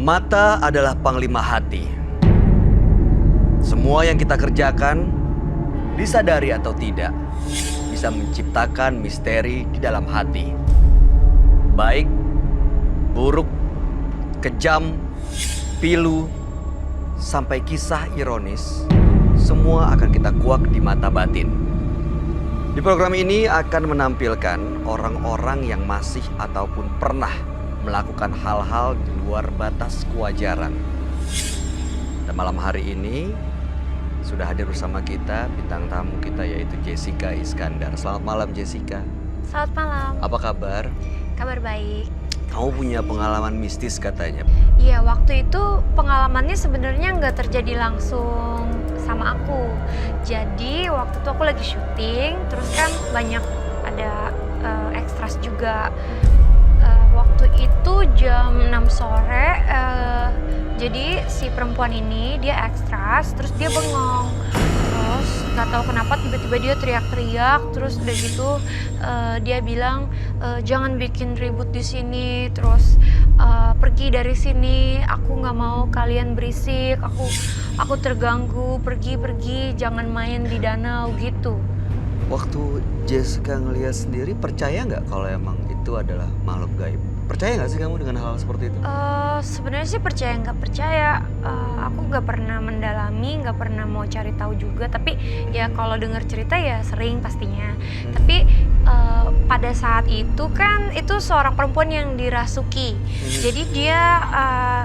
Mata adalah panglima hati. Semua yang kita kerjakan, disadari atau tidak, bisa menciptakan misteri di dalam hati. Baik, buruk, kejam, pilu, sampai kisah ironis, semua akan kita kuak di mata batin. Di program ini akan menampilkan orang-orang yang masih ataupun pernah melakukan hal-hal di luar batas kewajaran. Dan malam hari ini sudah hadir bersama kita bintang tamu kita, yaitu Jessica Iskandar. Selamat malam Jessica. Selamat malam. Apa kabar? Kabar baik. Kamu punya pengalaman mistis katanya. Iya, waktu itu pengalamannya sebenarnya nggak terjadi langsung sama aku. Jadi waktu itu aku lagi syuting, terus kan banyak ada ekstras juga. Waktu itu jam 6 sore, jadi si perempuan ini dia ekstras, terus dia bengong. Terus nggak tahu kenapa tiba-tiba dia teriak-teriak, terus udah gitu dia bilang jangan bikin ribut di sini, terus pergi dari sini, aku nggak mau kalian berisik, aku terganggu, pergi, jangan main di danau gitu. Waktu Jessica ngelihat sendiri, percaya nggak kalau emang itu adalah makhluk gaib? Percaya nggak sih kamu dengan hal seperti itu? Sebenarnya sih percaya nggak percaya. Aku nggak pernah mendalami, nggak pernah mau cari tahu juga. Tapi ya kalau dengar cerita ya sering pastinya. Tapi pada saat itu kan itu seorang perempuan yang dirasuki. Jadi dia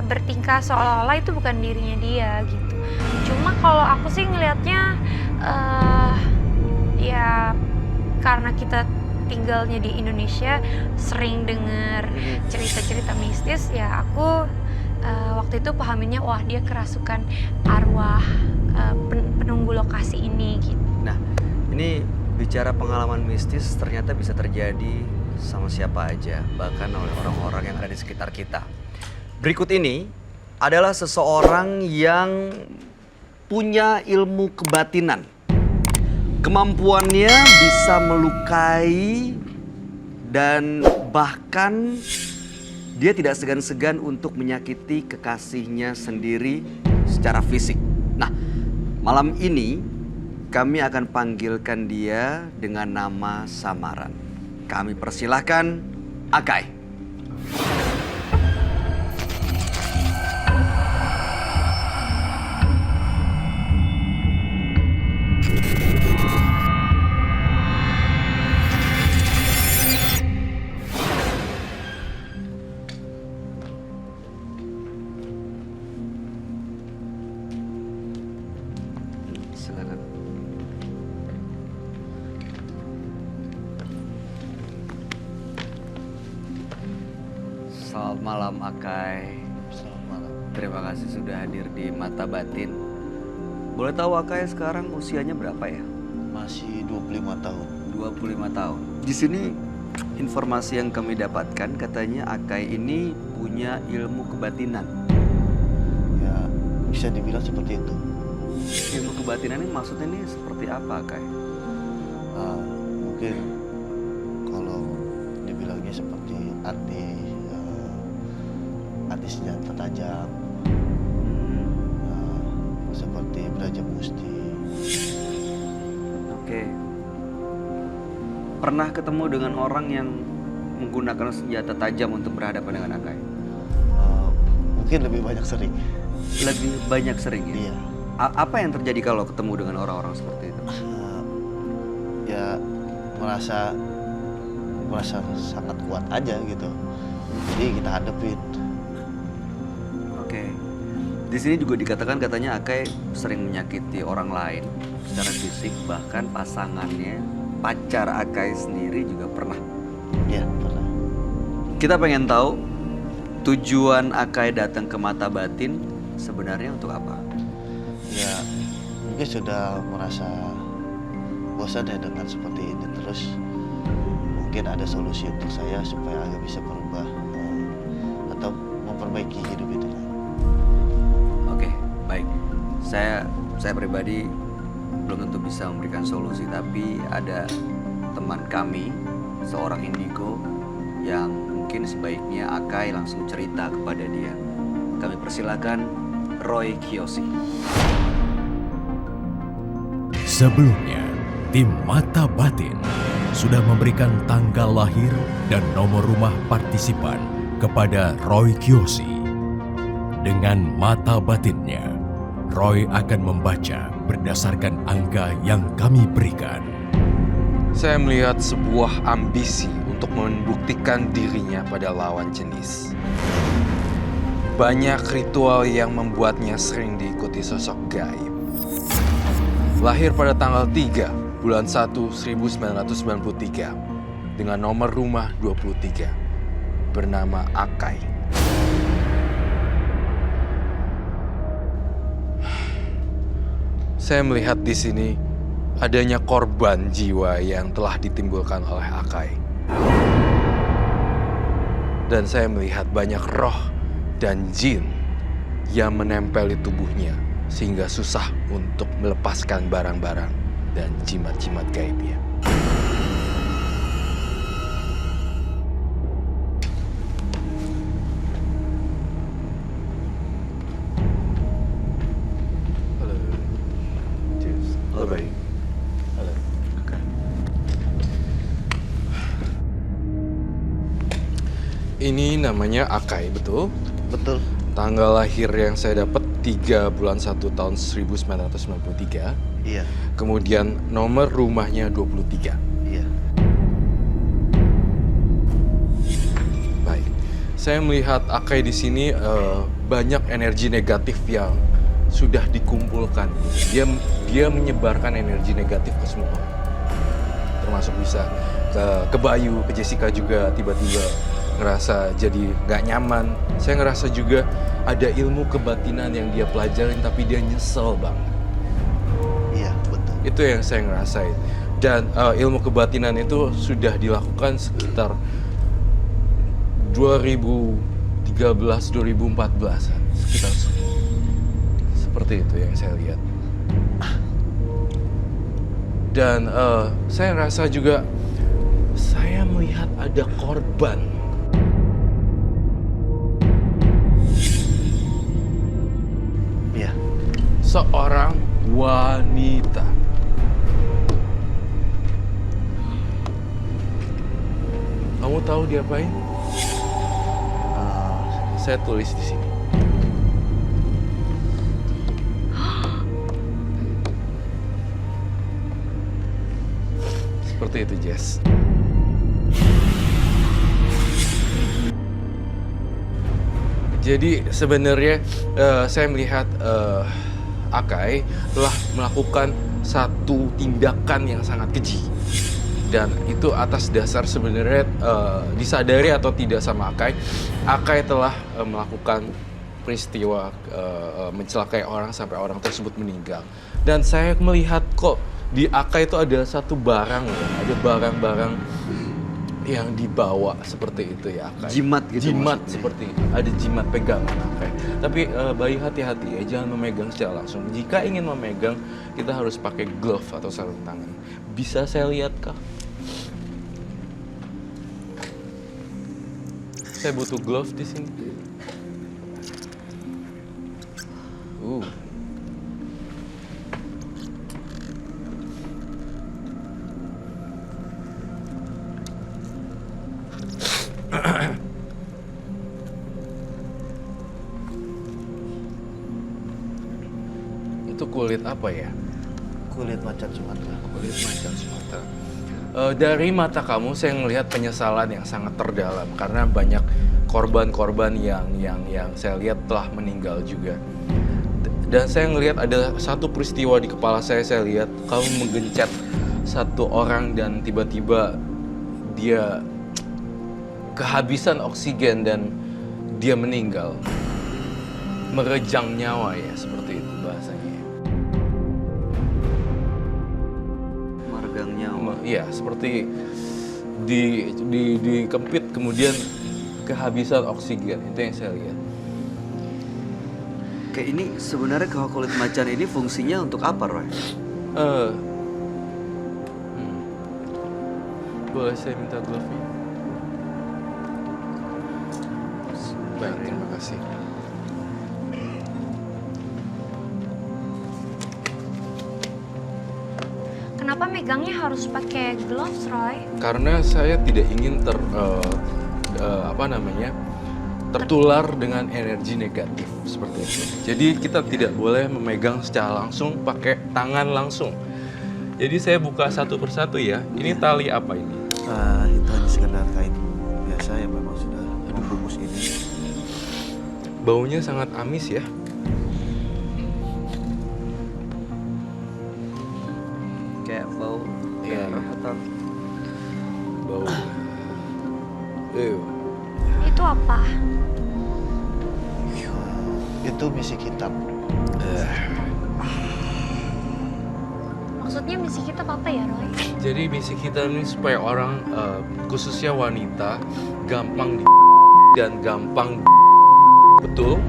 bertingkah seolah-olah itu bukan dirinya dia gitu. Cuma kalau aku sih ngelihatnya ya karena kita tinggalnya di Indonesia, sering dengar cerita-cerita mistis, ya aku waktu itu pahaminnya wah dia kerasukan arwah penunggu lokasi ini gitu. Nah, ini bicara pengalaman mistis ternyata bisa terjadi sama siapa aja, bahkan oleh orang-orang yang ada di sekitar kita. Berikut ini adalah seseorang yang punya ilmu kebatinan. Kemampuannya bisa melukai dan bahkan dia tidak segan-segan untuk menyakiti kekasihnya sendiri secara fisik. Nah, malam ini kami akan panggilkan dia dengan nama samaran. Kami persilahkan Akai. Silakan. Selamat malam Akai. Selamat malam. Terima kasih sudah hadir di Mata Batin. Boleh tahu Akai sekarang usianya berapa ya? Masih 25 tahun. 25 tahun. Di sini informasi yang kami dapatkan katanya Akai ini punya ilmu kebatinan. Ya, bisa dibilang seperti itu. Ilmu kebatinan ini maksudnya ini seperti apa Akai? Mungkin kalau dibilangnya seperti arti senjata tajam, seperti belajar musti. Oke. Pernah ketemu dengan orang yang menggunakan senjata tajam untuk berhadapan dengan Akai? Mungkin lebih banyak sering. Lebih banyak sering ya? Iya. Apa yang terjadi kalau ketemu dengan orang-orang seperti itu? Ya merasa sangat kuat aja gitu. Jadi kita hadepin. Oke. Di sini juga dikatakan katanya Akai sering menyakiti orang lain secara fisik, bahkan pasangannya, pacar Akai sendiri juga pernah. Iya, pernah. Kita pengen tahu tujuan Akai datang ke Mata Batin sebenarnya untuk apa? Ya, mungkin sudah merasa bosan ya dengan seperti ini terus. Mungkin ada solusi untuk saya supaya agak bisa berubah atau memperbaiki hidup itu. Oke, baik. Saya pribadi belum tentu bisa memberikan solusi, tapi ada teman kami, seorang indigo, yang mungkin sebaiknya Akai langsung cerita kepada dia. kami persilakan Roy Kiyoshi. Sebelumnya, tim Mata Batin sudah memberikan tanggal lahir dan nomor rumah partisipan kepada Roy Kiyoshi. Dengan mata batinnya, Roy akan membaca berdasarkan angka yang kami berikan. Saya melihat sebuah ambisi untuk membuktikan dirinya pada lawan jenis. Banyak ritual yang membuatnya sering diikuti sosok gaib. Lahir pada tanggal 3 bulan 1 1993 dengan nomor rumah 23, bernama Akai. Saya melihat di sini adanya korban jiwa yang telah ditimbulkan oleh Akai. Dan saya melihat banyak roh dan jin yang menempel di tubuhnya sehingga susah untuk melepaskan barang-barang dan jimat-jimat gaibnya. Halo. Cheers. Halo, Roy. Halo. Ini namanya Akai, betul? Betul. Tanggal lahir yang saya dapat 3 bulan 1 tahun 1993. Iya. Kemudian nomor rumahnya 23. Iya. Baik. Saya melihat Akai di sini banyak energi negatif yang sudah dikumpulkan. Dia menyebarkan energi negatif ke semua orang. Termasuk bisa ke Bayu, ke Jessica juga tiba-tiba ngerasa jadi nggak nyaman. Saya ngerasa juga ada ilmu kebatinan yang dia pelajarin tapi dia nyesel banget. Iya, betul. Itu yang saya ngerasain. Dan ilmu kebatinan itu sudah dilakukan sekitar 2013-2014, sekitar seperti itu yang saya lihat. Dan saya rasa juga saya melihat ada korban. Iya. Seorang wanita. Kamu tahu diapain? Saya tulis di sini. Seperti itu, Jess. Jadi sebenarnya saya melihat Akai telah melakukan satu tindakan yang sangat keji. Dan itu atas dasar sebenarnya disadari atau tidak sama Akai. Akai telah melakukan peristiwa mencelakai orang sampai orang tersebut meninggal. Dan saya melihat kok di Akai itu ada satu barang, ya. Ada barang-barang yang dibawa seperti itu ya Akai. Jimat gitu Jimat maksudnya. seperti itu. Ada jimat pegangan Akai. Tapi Bayu hati-hati ya, jangan memegang secara langsung. Jika ingin memegang, kita harus pakai glove atau sarung tangan. Bisa saya lihat kah? Saya butuh glove di sini. Itu kulit apa ya? Kulit macan Sumatera. Kulit macan Sumatera. Dari mata kamu saya melihat penyesalan yang sangat terdalam karena banyak korban-korban yang saya lihat telah meninggal juga. Dan saya melihat ada satu peristiwa di kepala saya lihat kamu menggencet satu orang dan tiba-tiba dia kehabisan oksigen dan dia meninggal. Merejang nyawa ya, seperti itu bahasanya. Meregang nyawa. Iya, seperti dikempit kemudian kehabisan oksigen. Itu yang saya lihat. Kayak ini sebenarnya kalau kulit macan ini fungsinya untuk apa, Roy? Boleh saya minta glove-nya? Baik, terima kasih. kenapa megangnya harus pakai gloves, Roy? Karena saya tidak ingin tertular dengan energi negatif seperti itu. Jadi kita tidak boleh memegang secara langsung pakai tangan langsung. Jadi saya buka satu persatu ya. Ini tali apa ini? Itu hanya sekedar kain biasa yang memang sudah dibungkus ini. Baunya sangat amis ya. Kayak bau Iya. darah atau Bau. Itu apa? Itu misi kitab. Maksudnya misi kita apa ya, Roy? Jadi misi kita ini supaya orang khususnya wanita gampang dan gampang betul.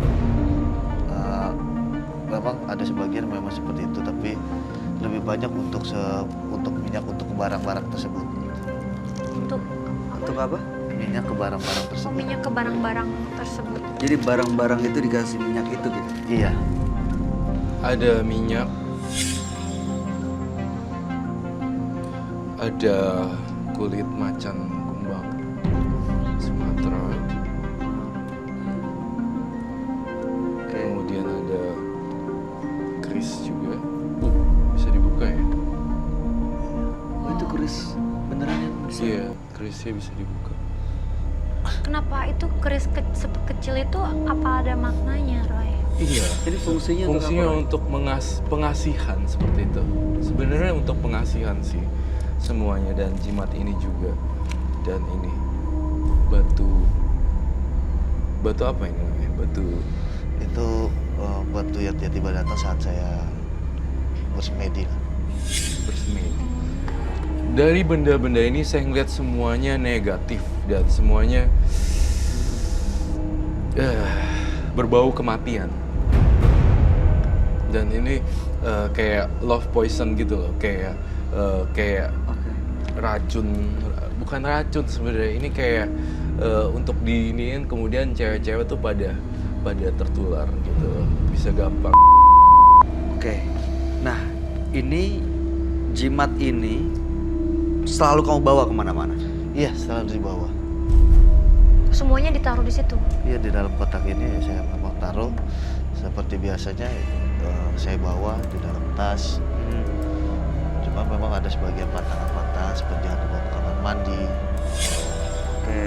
Memang ada sebagian memang seperti itu, tapi lebih banyak untuk minyak untuk barang-barang tersebut. untuk apa? Minyak ke barang-barang Oh, tersebut. minyak ke barang-barang tersebut. Jadi barang-barang itu dikasih minyak itu gitu. Iya. Ada minyak, ada kulit macan kumbang Sumatera, Oke. kemudian ada keris juga. Bisa dibuka ya? Oh, itu keris beneran yang bisa. Iya, kerisnya bisa dibuka. Kenapa itu keris kecil itu apa ada maknanya, Roy? Iya. Jadi fungsinya Fungsinya untuk apa? untuk pengasihan seperti itu. Sebenarnya untuk pengasihan sih semuanya, dan jimat ini juga, dan ini batu apa ini namanya? Batu Itu batu yang tiba-tiba datang saat saya bersemedi. bersemedi. Dari benda-benda ini saya ngeliat semuanya negatif dan semuanya berbau kematian. Dan ini kayak love poison gitu loh, kayak Oke. racun, bukan racun sebenarnya, ini kayak untuk diiniin kemudian cewek-cewek tuh pada tertular gitu, bisa gampang. Oke. Nah, ini jimat ini selalu kamu bawa kemana-mana? Iya, selalu dibawa. Semuanya ditaruh di situ. Iya, di dalam kotak ini saya memang taruh seperti biasanya. Saya bawa di dalam tas. Cuma memang ada sebagian pantangan-pantangan seperti yang dibawa ke kamar mandi. Oke.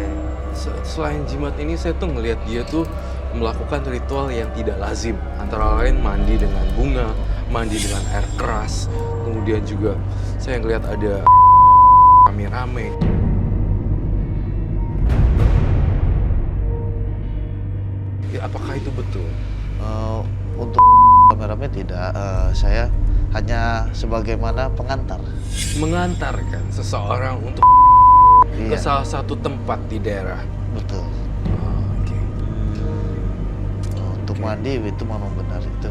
Selain jimat ini, saya tuh ngelihat dia tuh melakukan ritual yang tidak lazim, antara lain mandi dengan bunga, mandi dengan air keras, kemudian juga saya ngelihat ada rame-rame. Ya, apakah itu betul? Untuk rame-rame tidak, saya hanya sebagaimana pengantar. Mengantarkan seseorang untuk ke Iya, salah satu tempat di daerah. betul. Oke. Untuk mandi itu memang benar itu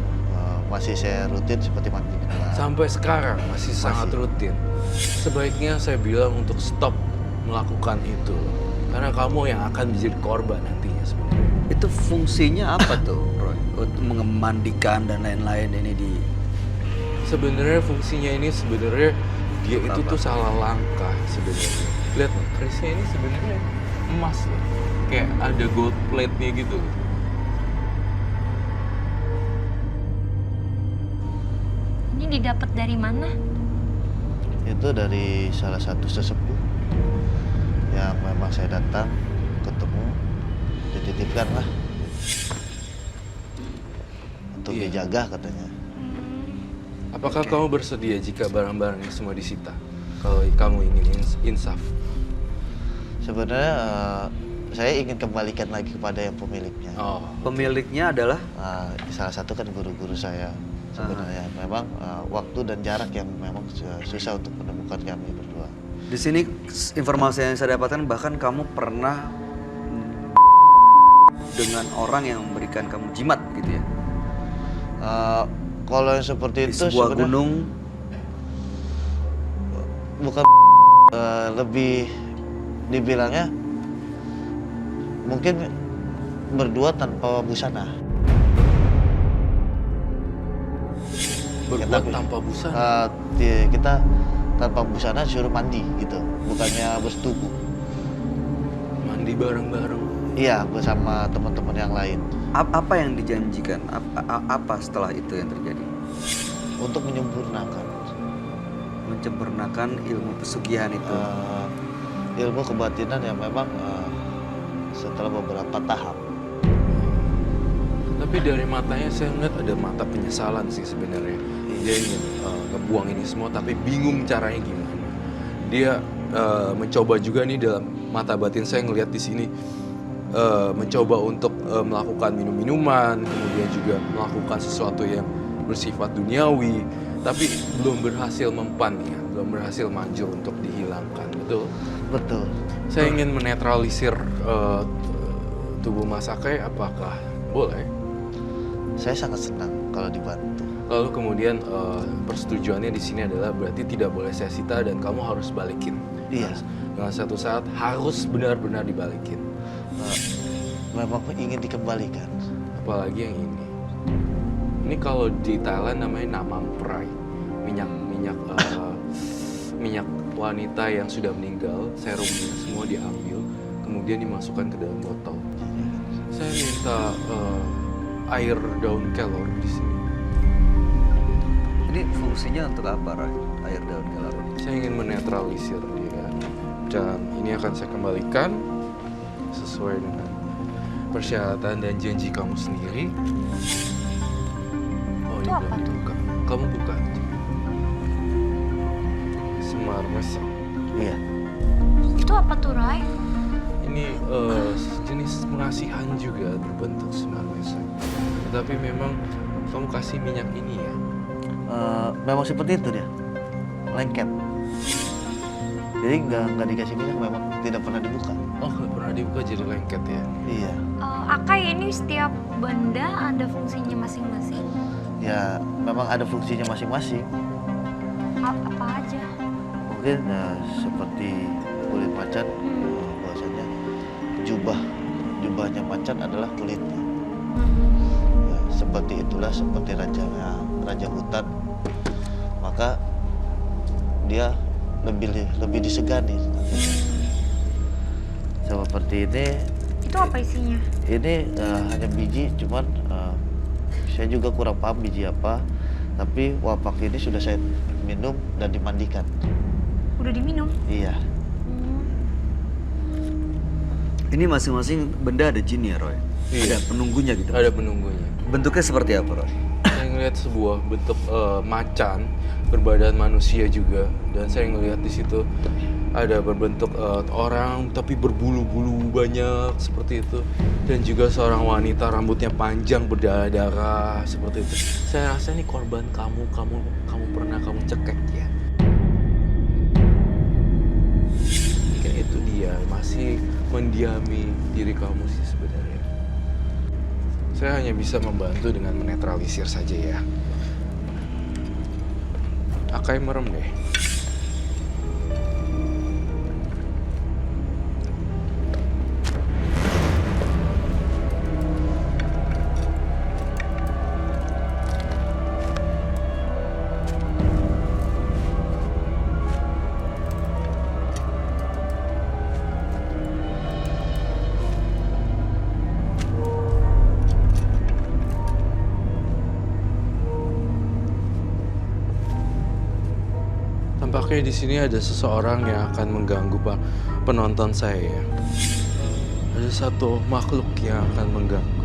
masih saya rutin seperti mandi. Sampai sekarang masih sangat rutin. Sebaiknya saya bilang untuk stop melakukan itu, karena kamu yang akan menjadi korban nantinya sebenarnya. Itu fungsinya apa tuh, Roy? Untuk memandikan dan lain-lain ini di Sebenarnya fungsinya ini sebenarnya dia itu Apa? tuh salah langkah sebenarnya. Lihat nih, kerisnya ini sebenarnya emas loh. Kayak ada gold plate-nya gitu. Ini didapat dari mana? Itu dari salah satu sesepuh yang memang saya datang ketemu, dititipkan lah untuk Iya. dijaga katanya. Apakah kamu bersedia jika barang-barangnya semua disita? Kalau kamu ingin insaf. Sebenarnya saya ingin kembalikan lagi kepada yang pemiliknya. Oh, pemiliknya adalah Salah satu kan guru-guru saya sebenarnya. Memang waktu dan jarak yang memang susah untuk menemukan kami berdua. di sini informasi yang saya dapatkan, bahkan kamu pernah dengan orang yang memberikan kamu jimat gitu ya. Kalau yang seperti Di itu sebuah sebenarnya gunung. bukan lebih dibilangnya mungkin berdua tanpa busana. berbuat tanpa busana. Kita tanpa busana suruh mandi gitu, bukannya bersetubuh. Mandi bareng-bareng. Iya, bersama teman-teman yang lain Apa yang dijanjikan? Apa setelah itu yang terjadi? untuk menyempurnakan Menyempurnakan ilmu pesugihan itu. ilmu kebatinan yang memang setelah beberapa tahap. Tapi dari matanya saya ngeliat ada mata penyesalan sih sebenarnya. Dia ingin ngebuang ini semua tapi bingung caranya gimana. Dia mencoba juga nih dalam mata batin saya ngelihat di sini mencoba untuk melakukan minum-minuman, kemudian juga melakukan sesuatu yang bersifat duniawi, tapi belum berhasil mempan ya, belum berhasil manjur untuk dihilangkan, betul? Betul. Saya ingin menetralisir tubuh Mas Akai, apakah boleh? Saya sangat senang kalau dibantu. Lalu kemudian persetujuannya di sini adalah berarti tidak boleh saya sita dan kamu harus balikin. Iya. Dengan satu saat harus benar-benar dibalikin. Memang ingin dikembalikan. Apalagi yang ini. Ini kalau di Thailand namanya namamprai, minyak wanita yang sudah meninggal, serumnya semua diambil, kemudian dimasukkan ke dalam botol. Saya minta air daun kelor di sini. Ini fungsinya untuk apa, Roy? Air daun kelor ini? Saya ingin menetralisir dia, dan ini akan saya kembalikan sesuai dengan persyaratan dan janji kamu sendiri. Oh, Itu ini apa belum tuh? dibuka. Kamu buka. Semar mesem. Iya. Itu apa tuh, Roy? Ini jenis pengasihan juga berbentuk semar mesem. Tetapi memang kamu kasih minyak ini ya. Memang seperti itu dia, lengket. Jadi nggak dikasih minyak, memang tidak pernah dibuka. Oh, nggak pernah dibuka jadi lengket ya. Iya. Akai, ini setiap benda ada fungsinya masing-masing. Ya memang ada fungsinya masing-masing. Apa aja? Mungkin seperti kulit macan, bahwasanya jubahnya macan adalah kulitnya. Ya, seperti itulah, seperti raja hutan, maka dia lebih disegani. Seperti ini. Itu apa isinya? Ini hanya biji, cuman saya juga kurang paham biji apa. Tapi wapak ini sudah saya minum dan dimandikan. Udah diminum? Iya. Ini masing-masing benda ada jin ya, Roy? Iya. Ada penunggunya gitu? Ada penunggunya. Bentuknya seperti apa, Roy? Saya ngelihat sebuah bentuk macan berbadan manusia juga, dan saya ngelihat di situ ada berbentuk orang tapi berbulu-bulu banyak seperti itu, dan juga seorang wanita rambutnya panjang berdarah-darah seperti itu. Saya rasa ini korban kamu pernah kamu cekek ya. Mungkin itu dia masih mendiami diri kamu sih sebenarnya. Saya hanya bisa membantu dengan menetralisir saja ya. Akai merem deh. Tampaknya di sini ada seseorang yang akan mengganggu penonton saya. Ada satu makhluk yang akan mengganggu.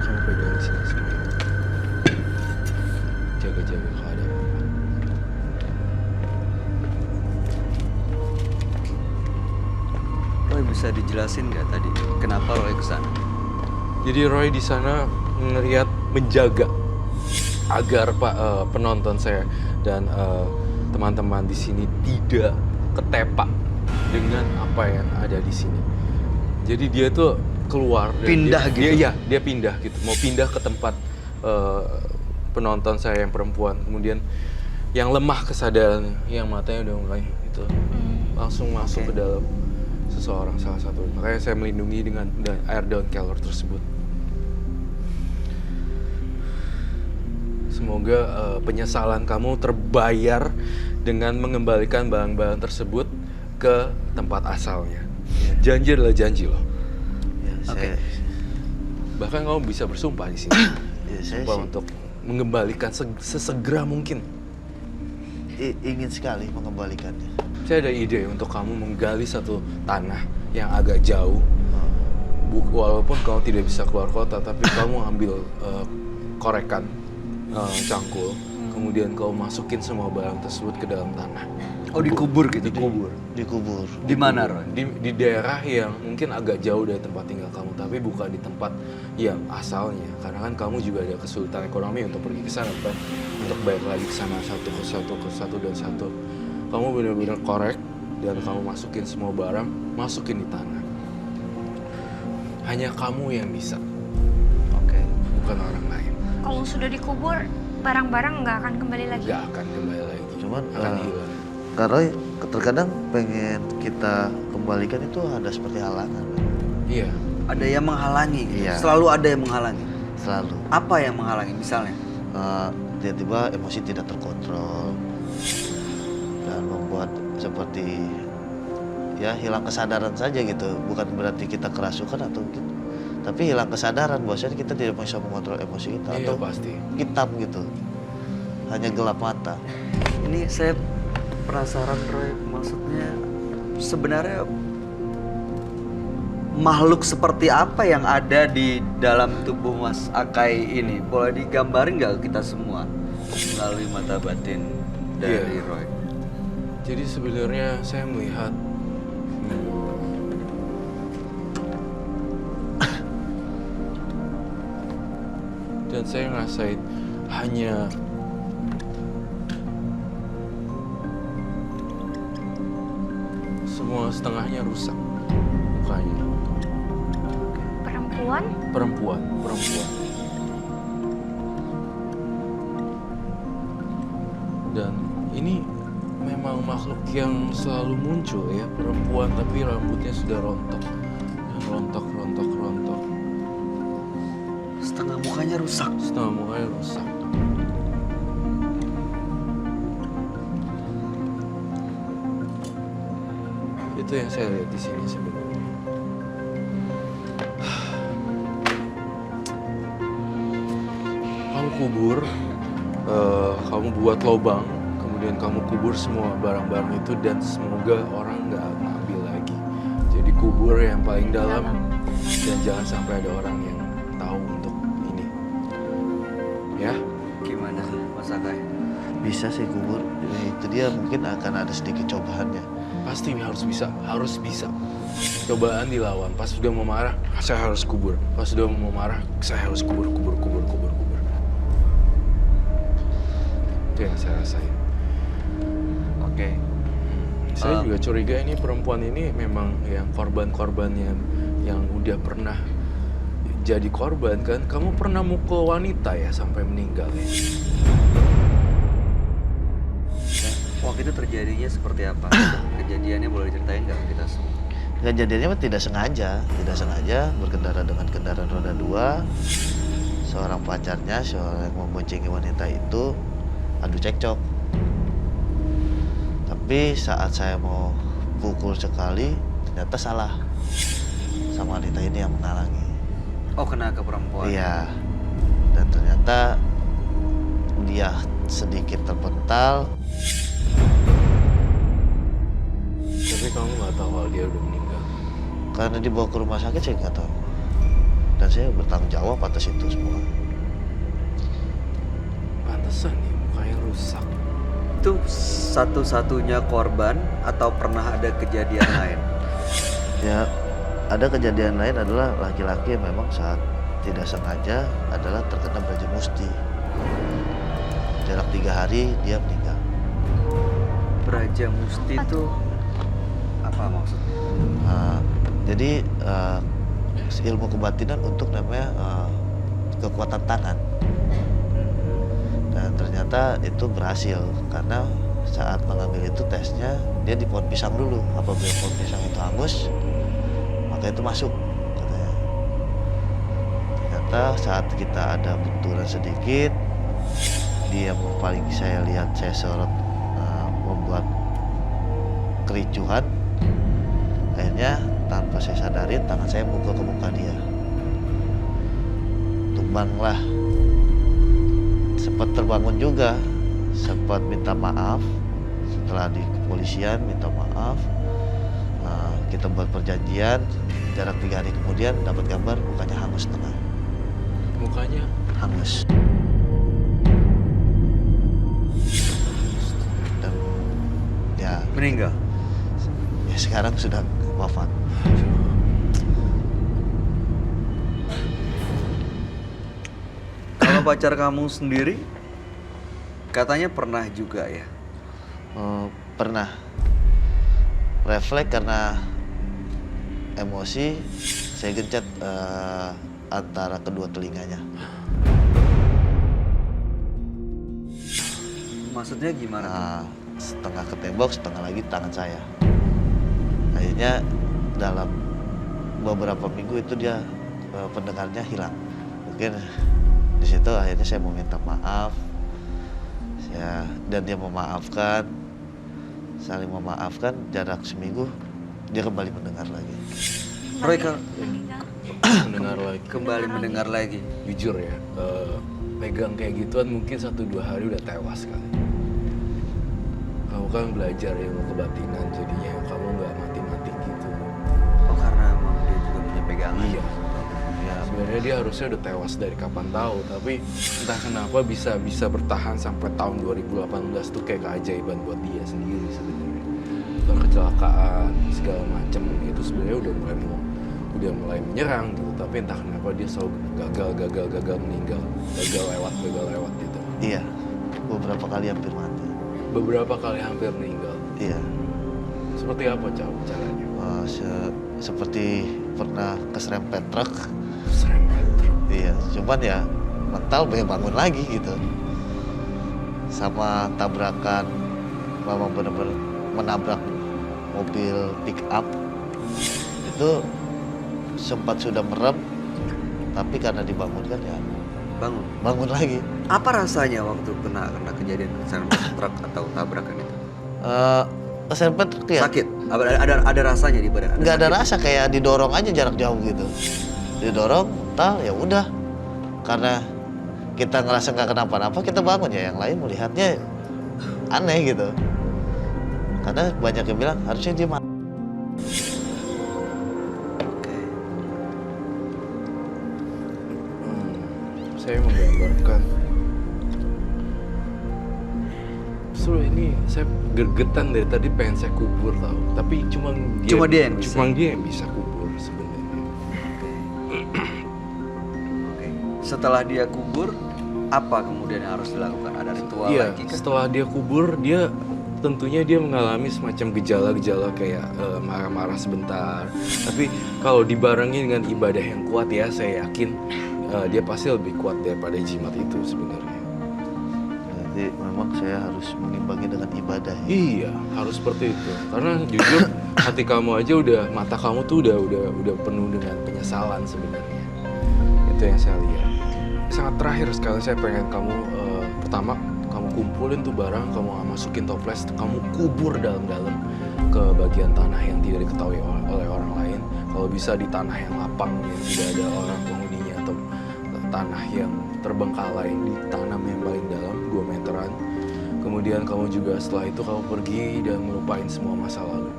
Kamu pegang di sini semua. Jaga-jaga kalau ada apa-apa. Roy bisa dijelasin nggak tadi kenapa Roy kesana? Jadi Roy di sana ngelihat menjaga agar penonton saya dan teman-teman di sini tidak ketepak dengan apa yang ada di sini. Jadi dia tuh keluar. Dan Pindah gitu? Dia pindah gitu. Mau pindah ke tempat penonton saya yang perempuan. Kemudian yang lemah kesadarannya, yang matanya udah mulai itu langsung masuk ke dalam seseorang salah satu. Makanya saya melindungi dengan air daun kelor tersebut. Semoga penyesalan kamu terbayar dengan mengembalikan barang-barang tersebut ke tempat asalnya. Janji adalah janji loh. Ya, Oke. Bahkan kamu bisa bersumpah di sini. Ya, saya Sumpah sih untuk mengembalikan sesegera mungkin. ingin sekali mengembalikannya. Saya ada ide untuk kamu menggali satu tanah yang agak jauh. Walaupun kamu tidak bisa keluar kota, tapi kamu ambil korekan, cangkul, kemudian kamu masukin semua barang tersebut ke dalam tanah. Oh, dikubur gitu? Dikubur. Di mana, Roy? Di daerah yang mungkin agak jauh dari tempat tinggal kamu, tapi bukan di tempat yang asalnya. Karena kan kamu juga ada kesulitan ekonomi untuk pergi ke sana, bukan untuk balik lagi ke sana satu dan satu. Kamu benar-benar korek dan kamu masukin semua barang, masukin di tanah. Hanya kamu yang bisa, Oke. bukan orang lain. Kalau sudah dikubur, barang-barang nggak akan kembali lagi. Gak akan kembali lagi. Cuman akan hilang. Kak Roy, terkadang pengen kita kembalikan itu ada seperti halangan. Iya. Ada yang menghalangi gitu? Iya. Selalu ada yang menghalangi? Selalu. Apa yang menghalangi misalnya? Tiba-tiba emosi tidak terkontrol dan membuat seperti ya hilang kesadaran saja gitu. Bukan berarti kita kerasukan atau gitu, tapi hilang kesadaran bahwasanya kita tidak bisa mengontrol emosi kita Iya atau pasti. hitam gitu, hanya gelap mata. Ini saya penasaran, Roy. Maksudnya sebenarnya makhluk seperti apa yang ada di dalam tubuh Mas Akai ini? Boleh digambarin nggak kita semua melalui mata batin dari Iya. Roy? Jadi sebenarnya saya melihat dan saya ngerasain hanya semua setengahnya rusak mukanya. Perempuan? Perempuan. Dan ini memang makhluk yang selalu muncul ya, perempuan tapi rambutnya sudah rontok. Rontok. Setengah mukanya rusak. Setengah mukanya rusak. Itu yang saya lihat di sini sebenarnya. Kamu kubur, kamu buat lubang, kemudian kamu kubur semua barang-barang itu dan semoga orang nggak ambil lagi. Jadi kubur yang paling dalam dan jangan sampai ada orang yang tahu untuk ini. Ya? Gimana Mas Akai? Bisa sih kubur. Itu dia mungkin akan ada sedikit cobaannya. Pasti harus bisa. Cobaan dilawan. Pas sudah mau marah, saya harus kubur. Pas sudah mau marah, saya harus kubur. Itu yang saya rasain. Oke. Saya juga curiga ini perempuan ini memang yang korban-korbannya yang udah pernah jadi korban kan. Kamu pernah mukul wanita ya sampai meninggal ya? Waktu itu terjadinya seperti apa? Kejadiannya boleh diceritain nggak kita semua? Kejadiannya tidak sengaja berkendara dengan kendaraan roda 2. Seorang pacarnya, seorang yang memboncengi wanita itu adu cekcok. Tapi saat saya mau pukul sekali, ternyata salah. Sama wanita ini yang menghalangi. Oh, kena ke perempuan? Iya. Dan ternyata dia sedikit terpental. Tapi kamu nggak tahu kalau dia udah meninggal. Karena dibawa ke rumah sakit saya nggak tahu. Dan saya bertanggung jawab atas itu semua. Pantesan nih mukanya rusak. Itu satu-satunya korban atau pernah ada kejadian lain? Ya, ada kejadian lain adalah laki-laki yang memang saat tidak sengaja adalah terkena Braja Musti. Jarak 3 hari dia meninggal. Braja Musti itu apa maksudnya? Jadi ilmu kebatinan untuk namanya kekuatan tangan. Dan ternyata itu berhasil karena saat mengambil itu tesnya dia di pohon pisang dulu. Apabila pohon pisang itu hangus, maka itu masuk katanya. Ternyata saat kita ada benturan sedikit, dia paling saya lihat saya sorot membuat kericuhan. Akhirnya tanpa saya sadarin tangan saya mukul ke muka dia. Tumbanglah. Sempat terbangun juga, sempat minta maaf setelah di kepolisian minta maaf. Kita buat perjanjian, jarak 3 hari kemudian dapat gambar mukanya hangus setengah. Mukanya Hangus. Dan ya Meninggal. sekarang sudah wafat. Kalau pacar kamu sendiri, katanya pernah juga ya? Pernah refleks karena emosi, saya gencet antara kedua telinganya. Maksudnya gimana? Setengah ke tembok, setengah lagi tangan saya. Akhirnya dalam beberapa minggu itu dia pendengarnya hilang. Mungkin di situ akhirnya saya mau minta maaf, dan dia memaafkan, saling memaafkan. Jarak seminggu dia kembali mendengar lagi. Roy, kalau mendengar lagi. kembali mendengar lagi. Jujur ya, pegang kayak gituan mungkin 1-2 hari udah tewas kali. Kamu kan belajar ilmu kebatinan, jadinya kamu nggak mati-mati gitu. Oh, karena emang dia juga punya pegangan. Iya. Ya, sebenarnya dia harusnya udah tewas dari kapan tahu, tapi entah kenapa bisa bertahan sampai tahun 2018 tuh kayak keajaiban buat dia sendiri sebenarnya. Kecelakaan segala macam itu sebenarnya udah mulai menyerang gitu, tapi entah kenapa dia selalu gagal meninggal, gagal lewat gitu. Iya, beberapa kali hampir mati. Beberapa kali hampir meninggal. Iya. Seperti apa caranya? Seperti pernah keserempet truk. Serempet. Iya, cuman ya mental bangun lagi gitu. Sama tabrakan, memang benar-benar menabrak mobil pick up. Itu sempat sudah merem, tapi karena dibangunkan ya bangun lagi. Apa rasanya waktu kena kejadian keserempet truk atau tabrakan itu? Keserempet truk ya? Sakit? Ada rasanya di badan? Nggak ada sakit? rasa, kayak didorong aja jarak jauh gitu. Didorong, ya udah. Karena kita ngerasa nggak kenapa-napa, kita bangun ya. Yang lain melihatnya aneh gitu. Karena banyak yang bilang harusnya dia mati. Saya menggambarkan. Justru ini saya gergetan dari tadi pengen saya kubur tahu, tapi cuma dia yang bisa kubur sebenarnya. Oke. Setelah dia kubur, apa kemudian yang harus dilakukan? Ada ritual Iya, lagi kah? setelah dia kubur, tentunya dia mengalami semacam gejala-gejala kayak marah-marah sebentar. Tapi kalau dibarengi dengan ibadah yang kuat ya, saya yakin dia pasti lebih kuat daripada jimat itu sebenarnya. Jadi memang saya harus mengimbangi dengan ibadah. Ya? Iya, harus seperti itu. Karena jujur hati kamu aja mata kamu tuh udah penuh dengan penyesalan sebenarnya. Itu yang saya lihat. Sangat terakhir sekali saya pengen kamu pertama kamu kumpulin tuh barang, kamu masukin toples, kamu kubur dalam-dalam ke bagian tanah yang tidak diketahui oleh orang lain. Kalau bisa di tanah yang lapang yang tidak ada orang penghuninya, atau tanah yang terbengkalai, ditanam yang paling dalam 2 meteran. Kemudian kamu juga setelah itu kamu pergi dan melupain semua masa lalu.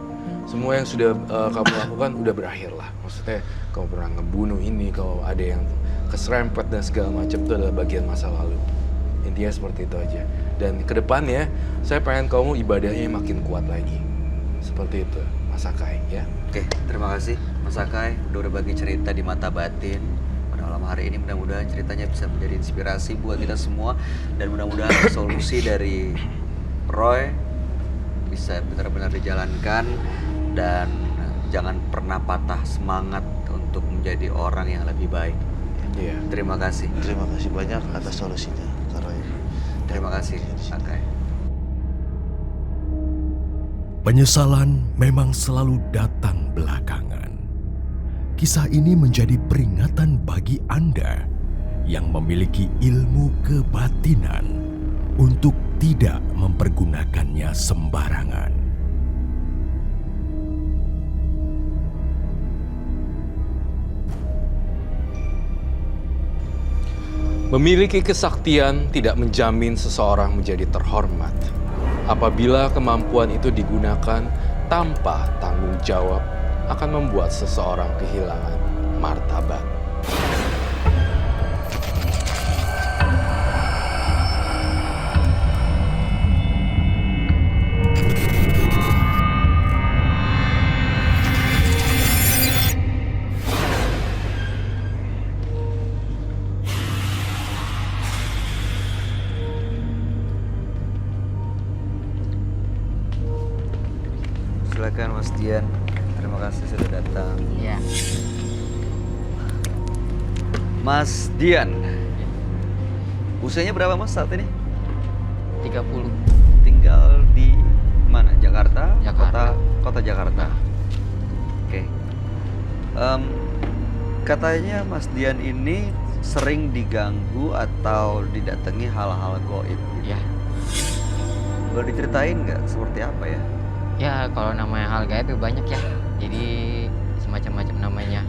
Semua yang sudah kamu lakukan udah berakhir lah. Maksudnya kamu pernah ngebunuh ini, kalau ada yang keserempet dan segala macam, itu adalah bagian masa lalu. Intinya seperti itu aja. Dan ke depannya saya pengen kamu ibadahnya makin kuat lagi. Seperti itu, Mas Akai ya. Oke, terima kasih Mas Akai udah berbagi cerita di Mata Batin pada malam hari ini. Mudah-mudahan ceritanya bisa menjadi inspirasi buat kita semua, dan mudah-mudahan solusi dari Roy bisa benar-benar dijalankan, dan jangan pernah patah semangat untuk untuk menjadi orang yang lebih baik. Iya. Terima kasih. Terima kasih banyak atas solusinya, Kak Roy. Terima kasih, Akai. Penyesalan memang selalu datang belakangan. Kisah ini menjadi peringatan bagi Anda yang memiliki ilmu kebatinan untuk tidak mempergunakannya sembarangan. Memiliki kesaktian tidak menjamin seseorang menjadi terhormat. Apabila kemampuan itu digunakan tanpa tanggung jawab, akan membuat seseorang kehilangan martabat. Silakan Mas Dian. Terima kasih sudah datang. Iya. Mas Dian. Usianya berapa Mas saat ini? 30. Tinggal di mana? Jakarta? Jakarta. Kota Jakarta. Oke. Katanya Mas Dian ini sering diganggu atau didatangi hal-hal goib. Ya. Boleh diceritain nggak seperti apa ya? Ya, kalau namanya hal gaib itu banyak ya. Jadi semacam-macam namanya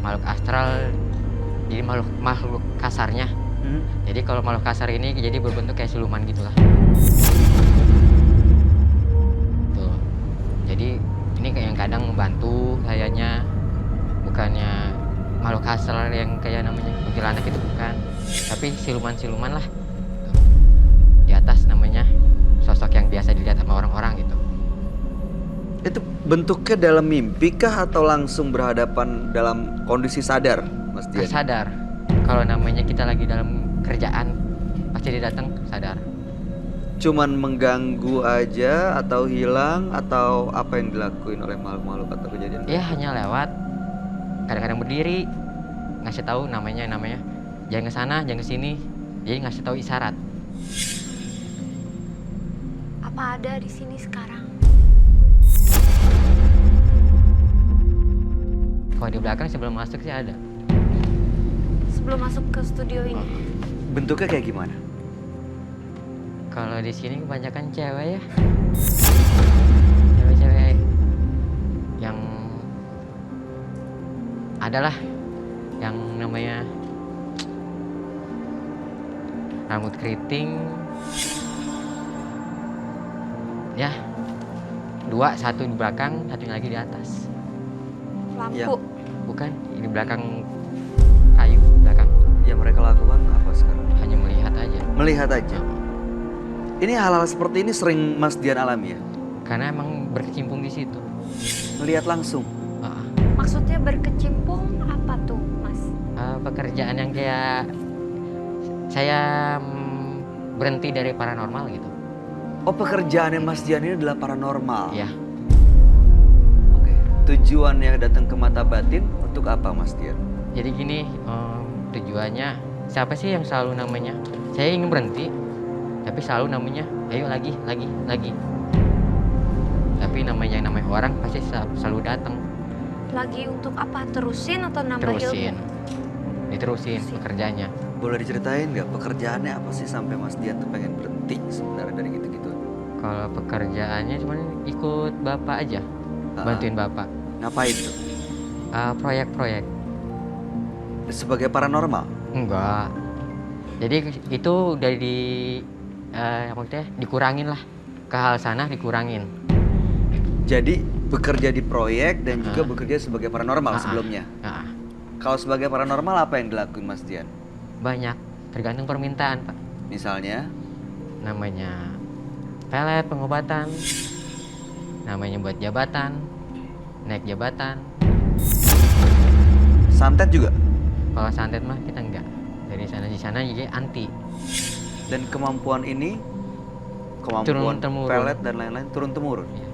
makhluk astral. Jadi makhluk kasarnya. Jadi kalau makhluk kasar ini jadi berbentuk kayak siluman gitulah. Tuh. Jadi ini kayak yang kadang membantu kayaknya, bukannya makhluk kasar yang kayak namanya kuntilanak itu bukan, tapi siluman-siluman lah. Di atas namanya sosok yang biasa dilihat sama orang-orang gitu. Itu bentuknya dalam mimpi kah atau langsung berhadapan dalam kondisi sadar, Mas Dian? Sadar. Kalau namanya kita lagi dalam kerjaan, pasti dia datang sadar. Cuman mengganggu aja atau hilang atau apa yang dilakuin oleh makhluk-makhluk atau kejadian? Ya hanya lewat, kadang-kadang berdiri, ngasih tahu namanya jangan ke sana, jangan ke sini. Jadi ngasih tahu isyarat. Apa ada di sini sekarang? Kalau di belakang sebelum masuk sih ada. Sebelum masuk ke studio ini. Bentuknya kayak gimana? Kalau di sini kebanyakan cewek ya. Cewek-cewek yang adalah yang namanya rambut keriting. Ya, satu di belakang, satunya lagi di atas. Lampu. Bukan, di belakang kayu belakang. Yang mereka lakukan apa sekarang? Hanya melihat aja. Melihat aja. Ini hal-hal seperti ini sering Mas Dian alami ya? Karena emang berkecimpung di situ. Melihat langsung. Maksudnya berkecimpung apa tuh, Mas? Pekerjaan yang kayak saya berhenti dari paranormal gitu. Oh, pekerjaannya Mas Dian ini adalah paranormal. Ya, Oke. Tujuannya datang ke mata batin untuk apa Mas Dian? jadi gini, tujuannya siapa sih yang selalu namanya saya ingin berhenti, tapi selalu namanya ayo lagi. Tapi namanya orang pasti selalu datang. Lagi untuk apa? Terusin atau nambah ilmu? Diterusin pekerjaannya. Boleh diceritain nggak pekerjaannya apa sih sampai Mas Dian tuh pengen berhenti sebenarnya dari gitu-gitu? Kalau pekerjaannya cuman ikut bapak aja, bantuin bapak. Ngapain tuh? Proyek-proyek. Sebagai paranormal? Enggak. Jadi itu udah maksudnya dikurangin lah. Ke hal sana dikurangin. Jadi bekerja di proyek dan juga bekerja sebagai paranormal sebelumnya? Kalau sebagai paranormal apa yang dilakuin Mas Dian? Banyak, tergantung permintaan Pak. Misalnya? Namanya pelet pengobatan, namanya buat jabatan, naik jabatan. Santet juga? Kalau santet mah kita enggak. Dari sana di sana juga anti. Dan kemampuan ini, kemampuan Turun-temurun. pelet dan lain-lain turun-temurun? Ya.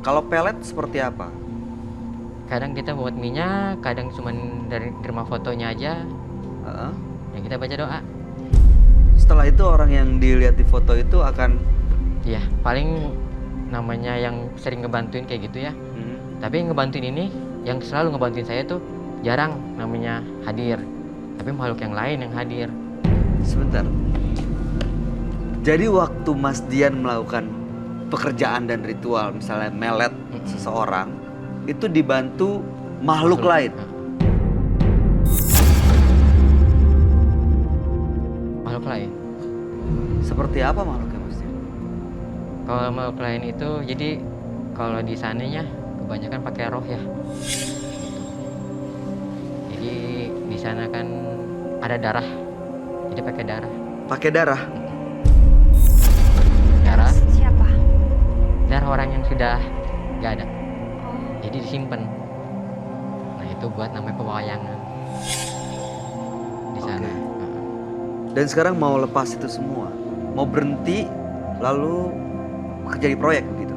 Kalau pelet seperti apa? kadang kita buat minyak, kadang cuma dari rumah fotonya aja. Heeh. Ya kita baca doa. Setelah itu orang yang dilihat di foto itu akan Iya, paling namanya yang sering ngebantuin kayak gitu ya. Tapi yang ngebantuin ini, yang selalu ngebantuin saya tuh jarang namanya hadir. Tapi makhluk yang lain yang hadir. sebentar. Jadi waktu Mas Dian melakukan pekerjaan dan ritual, misalnya melet seseorang, itu dibantu makhluk lain. Makhluk lain. Seperti apa makhluknya Mas Dian? Kalau makhluk lain itu, jadi kalau di sananya kebanyakan pakai roh ya. Jadi di sana kan ada darah, jadi pakai darah. Pakai darah. Darah, Siapa? darah orang yang sudah nggak ada. Oh, Jadi disimpan. Nah itu buat namanya pewayangan di sana. Oke. Heeh. Dan sekarang mau lepas itu semua, mau berhenti, lalu kerja di proyek begitu.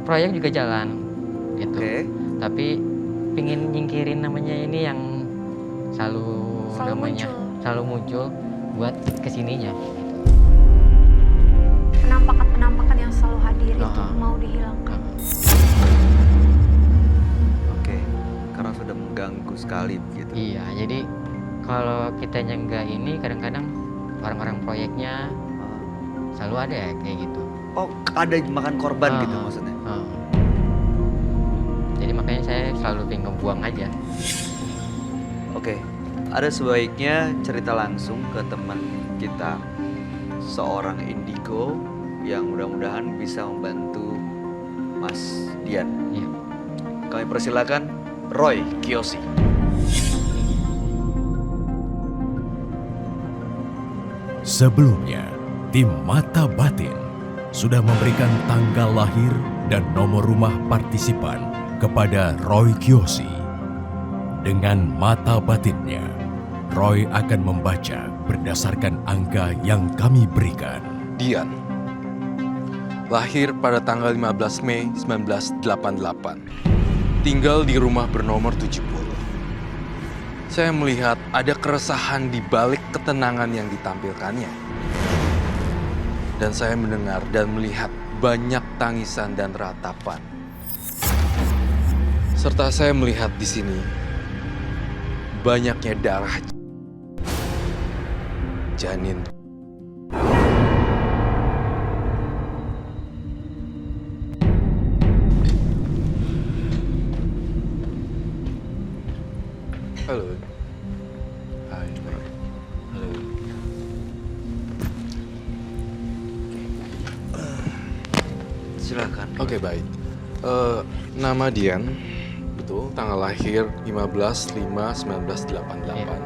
Proyek juga jalan, gitu. Oke. Tapi pingin nyingkirin namanya ini yang selalu, Selalu namanya muncul. selalu muncul buat kesininya. penampakan-penampakan yang selalu hadir itu Ah. mau dihilangkan. Oke. Karena sudah mengganggu sekali begitu. Iya, jadi kalau kitanya nggak ini, kadang-kadang orang-orang proyeknya Ah. selalu ada ya kayak gitu. Oh, ada makan korban Ah. gitu maksudnya. Jadi makanya saya selalu pengen ngebuang aja. Oke, ada sebaiknya cerita langsung ke teman kita, seorang indigo yang mudah-mudahan bisa membantu Mas Dian. Iya. Kami persilakan Roy Kiyoshi. Sebelumnya, tim Mata Batin sudah memberikan tanggal lahir dan nomor rumah partisipan kepada Roy Kiyoshi. Dengan mata batinnya, Roy akan membaca berdasarkan angka yang kami berikan. Dian, lahir pada tanggal 15 Mei 1988, tinggal di rumah bernomor 70. Saya melihat ada keresahan di balik ketenangan yang ditampilkannya. Dan saya mendengar dan melihat banyak tangisan dan ratapan. Serta saya melihat di sini banyaknya darah janin. Halo. Hai. Halo. Silakan. Oke, baik. Nama Dian, betul. Tanggal lahir 15/5/1988.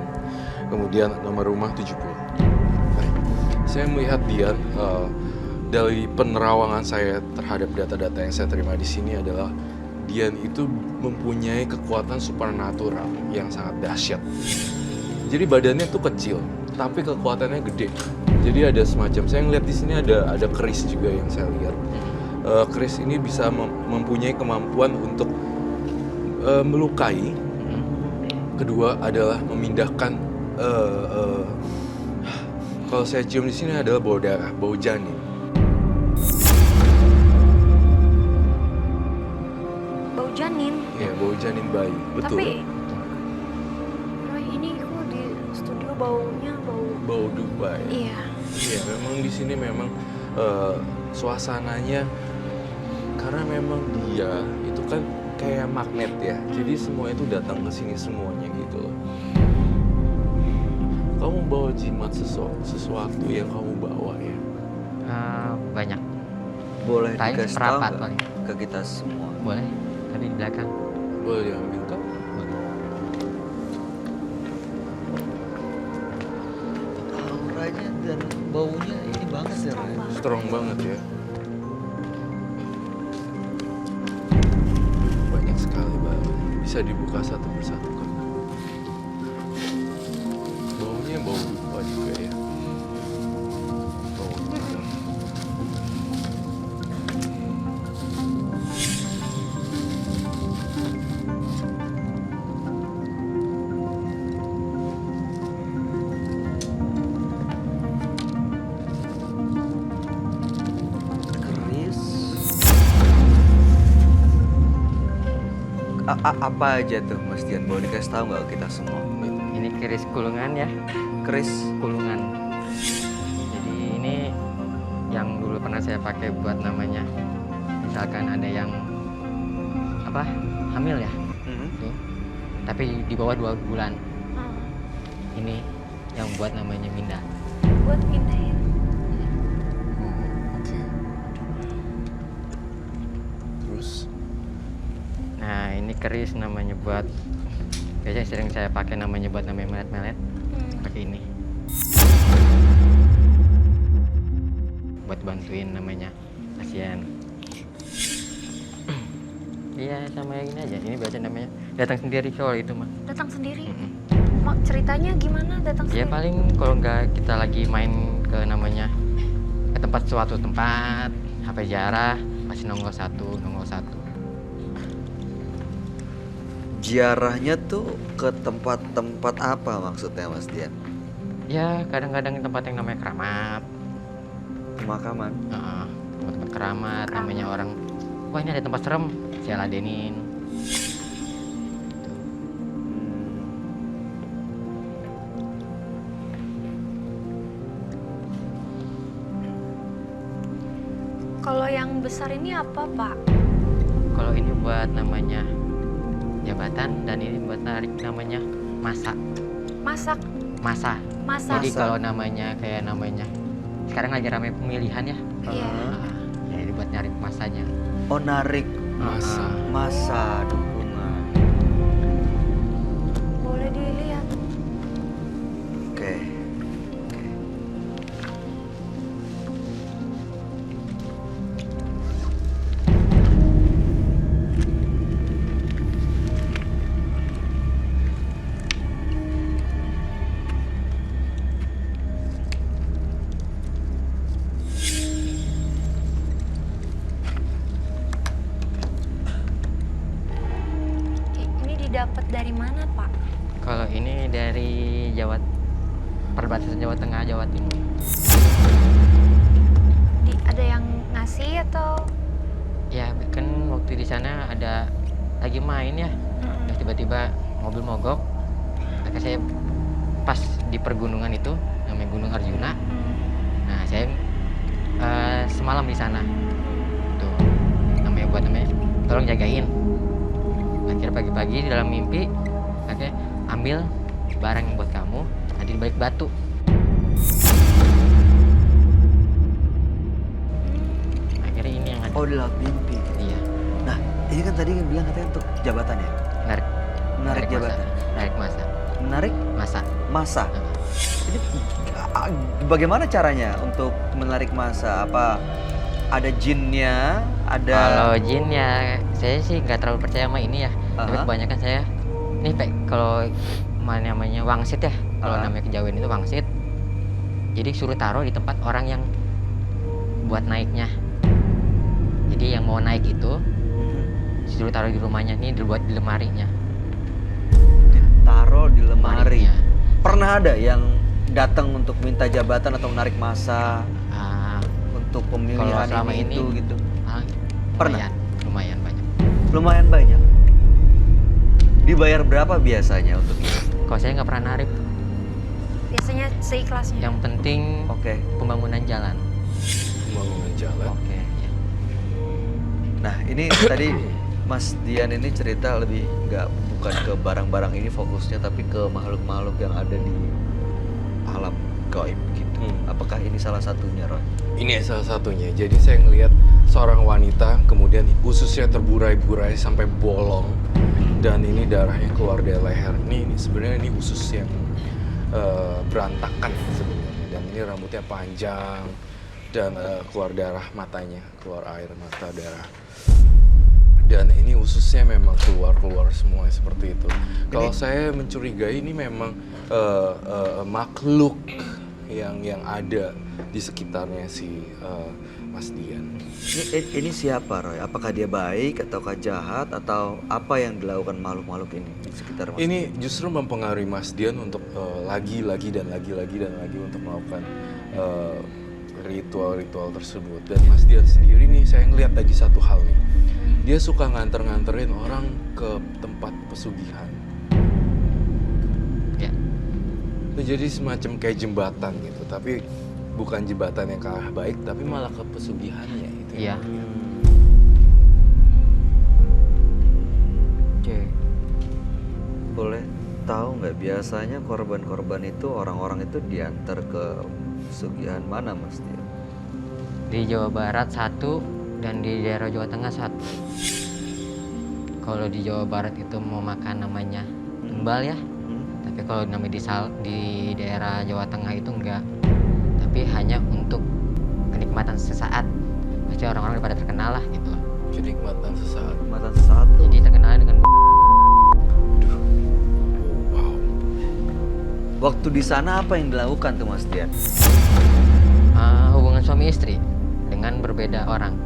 Kemudian nomor rumah 70. Baik. Saya melihat Dian, dari penerawangan saya terhadap data-data yang saya terima di sini adalah Dian itu mempunyai kekuatan supernatural yang sangat dahsyat. Jadi badannya tuh kecil, tapi kekuatannya gede. Jadi ada semacam, saya ngeliat di sini ada keris juga yang saya lihat. Keris ini bisa mempunyai kemampuan untuk melukai. Kedua adalah memindahkan. Kalau saya cium di sini adalah bau darah, bau janin. Bau janin. Ya, bau janin bayi, betul. Tapi Roy, ini kok di studio baunya Bau Dubai. Iya. Iya, memang di sini memang suasananya, karena memang dia itu kan kayak magnet ya. Jadi semua itu datang ke sini semuanya gitu loh. Kamu bawa jimat sesuatu yang kamu bawa ya. Banyak. Boleh Paling dikasih tahu seperempat nggak paling. ke kita semua? Boleh, tapi di belakang. Boleh diambil kak? Auranya dan baunya ini banget ya, Roy. Strong banget ya. Banyak sekali banget. Bisa dibuka satu persatu kan. Baunya bau dupa juga ya. Bau dupa. Apa aja tuh Mas Dian? Boleh dikasih tahu nggak ke kita semua? Ini keris kulungan ya, Keris. kulungan. Jadi ini yang dulu pernah saya pakai buat namanya, misalkan ada yang apa hamil ya, tuh. Tapi di bawah 2 bulan. Ini yang buat namanya Minda. Buat pindahin. Oke. Terus? Nah ini keris namanya buat, biasanya sering saya pakai namanya buat namanya melet-melet. Pakai ini buat bantuin namanya pasien. Iya sama yang ini aja. Ini biasa namanya datang sendiri kalau itu mah. Datang sendiri. Mm-mm. Mak, ceritanya gimana datang Ya sendiri? paling kalau nggak kita lagi main ke namanya ke tempat suatu tempat, HP ziarah pasti nongol satu. Ziarahnya tuh ke tempat-tempat apa maksudnya Mas Dian? Ya kadang-kadang tempat yang namanya keramat. Pemakaman. Heeh, tempat keramat namanya orang. Wah ini ada tempat serem, saya ladenin. Kalau yang besar ini apa, Pak? Kalau ini buat namanya jabatan dan ini buat tarik namanya masa. Masak, Masa. masak. Jadi kalau namanya kayak namanya sekarang lagi ramai pemilihan ya. Iya. Ya ini buat nyari masanya. Oh, narik Masa. masa dukungan. Boleh dilihat. Oke. Oke. Ini didapat dari mana, Pak? Kalau ini dari perbatasan Jawa Tengah, Jawa Timur. Ada yang ngasih atau? Ya kan waktu di sana ada lagi main ya. Terus tiba-tiba mobil mogok. Maka saya pas di pergunungan itu namanya Gunung Arjuna. Nah saya semalam di sana. Tuh namanya buat namanya tolong jagain. Akhirnya pagi-pagi di dalam mimpi, oke, ambil barang yang buat kamu, nanti di balik batu. Akhirnya ini yang ada. Oh, dalam mimpi. Iya, Nah, ini kan tadi yang bilang katanya untuk jabatan ya? menarik Menarik masa. jabatan. Menarik masa. Menarik Masa. masa. Ini bagaimana caranya untuk menarik masa? Apa ada jinnya? Ada Kalau jin ya, saya sih nggak terlalu percaya sama ini ya. Tapi Aha. kebanyakan saya, nih Pak, kalau namanya wangsit ya, kalau Aha. namanya kejawen itu wangsit. Jadi suruh taruh di tempat orang yang buat naiknya. Jadi yang mau naik itu suruh taruh di rumahnya, nih dibuat di lemarinya. ditaruh di lemari. Lemarinya. Pernah ada yang datang untuk minta jabatan atau menarik masa Ah, untuk Kalau pemilihan selama ini ini- itu gitu? ah, Pernah? lumayan banyak. Lumayan banyak. Dibayar berapa biasanya untuk itu? Kalau saya nggak pernah narik, Biasanya seikhlasnya. yang penting Oke. pembangunan jalan. Pembangunan jalan. Oke. Ya. Nah, ini tadi Mas Dian ini cerita lebih bukan ke barang-barang ini fokusnya, tapi ke makhluk-makhluk yang ada di alam gaib gitu. Apakah ini salah satunya, Roy? Ini salah satunya. Jadi saya ngelihat seorang wanita, kemudian ususnya terburai-burai sampai bolong, dan ini darahnya keluar dari leher. Ini sebenarnya ini usus yang berantakan sebenarnya, dan ini rambutnya panjang dan keluar darah matanya, keluar air mata darah. Dan ini ususnya memang keluar semua seperti itu. Kalau saya mencurigai ini memang makhluk yang ada di sekitarnya si Mas Dian. Ini siapa, Roy? Apakah dia baik ataukah jahat atau apa yang dilakukan makhluk-makhluk ini di sekitar Mas? Ini justru mempengaruhi Mas Dian untuk lagi dan lagi untuk melakukan ritual-ritual tersebut. Dan Mas Dian sendiri nih, saya ngeliat lagi satu hal nih. Dia suka nganter-nganterin orang ke tempat pesugihan. Ya. Itu jadi semacam kayak jembatan gitu, tapi bukan jembatan yang ke arah baik, tapi malah ke pesugihannya itu. Iya. Oke. Boleh tahu nggak biasanya korban-korban itu orang-orang itu diantar ke pesugihan mana, Mas Dian? Di Jawa Barat satu dan di daerah Jawa Tengah satu. Kalau di Jawa Barat itu mau makan namanya tumbal ya. Tapi kalau namanya di daerah Jawa Tengah itu enggak. Tapi hanya untuk kenikmatan sesaat. Pasti orang-orang pada terkenal lah gitu. Kenikmatan sesaat. Matan sesaat tuh. Jadi terkenal dengan Wow. Waktu di sana apa yang dilakukan tuh, Mas Dian? hubungan suami istri dengan berbeda orang.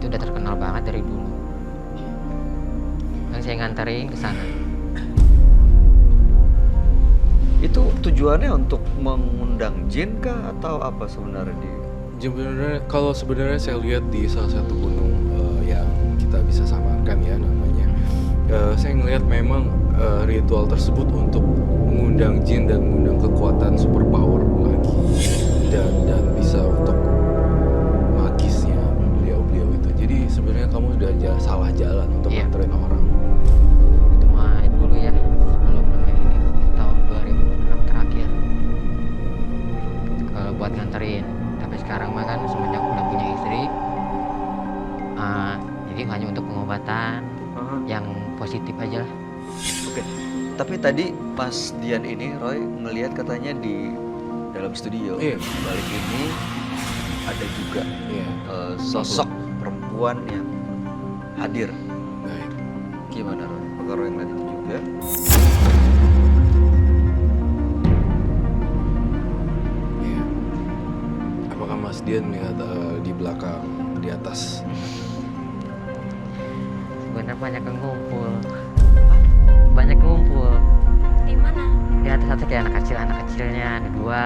Itu udah terkenal banget dari dulu. Dan saya nganterin ke sana. Itu tujuannya untuk mengundang jin kah atau apa sebenarnya di? Sebenarnya saya lihat di salah satu gunung yang kita bisa samarkan ya namanya, saya ngelihat memang ritual tersebut untuk mengundang jin dan mengundang kekuatan super power lagi dan bisa untuk magisnya beliau itu. Jadi sebenarnya kamu udah salah jalan untuk Iya. nganterin orang. Itu mah dulu ya, sebelum namanya ini tahun 2006 terakhir. Kalau buat nganterin. Tapi sekarang mah kan semenjak udah punya istri, jadi hanya untuk pengobatan yang positif aja lah. Oke. Tapi tadi Mas Dian ini Roy ngelihat katanya di dalam studio Iya. balik ini ada juga Iya. sosok perempuan yang hadir. Baik. Gimana Roy? Apakah Roy ngeliat itu juga? Iya. Apakah Mas Dian melihat di belakang, di atas? Sebenarnya banyak yang ngumpul. Banyak ngumpul. Di mana? Di atas kayak anak kecilnya ada dua.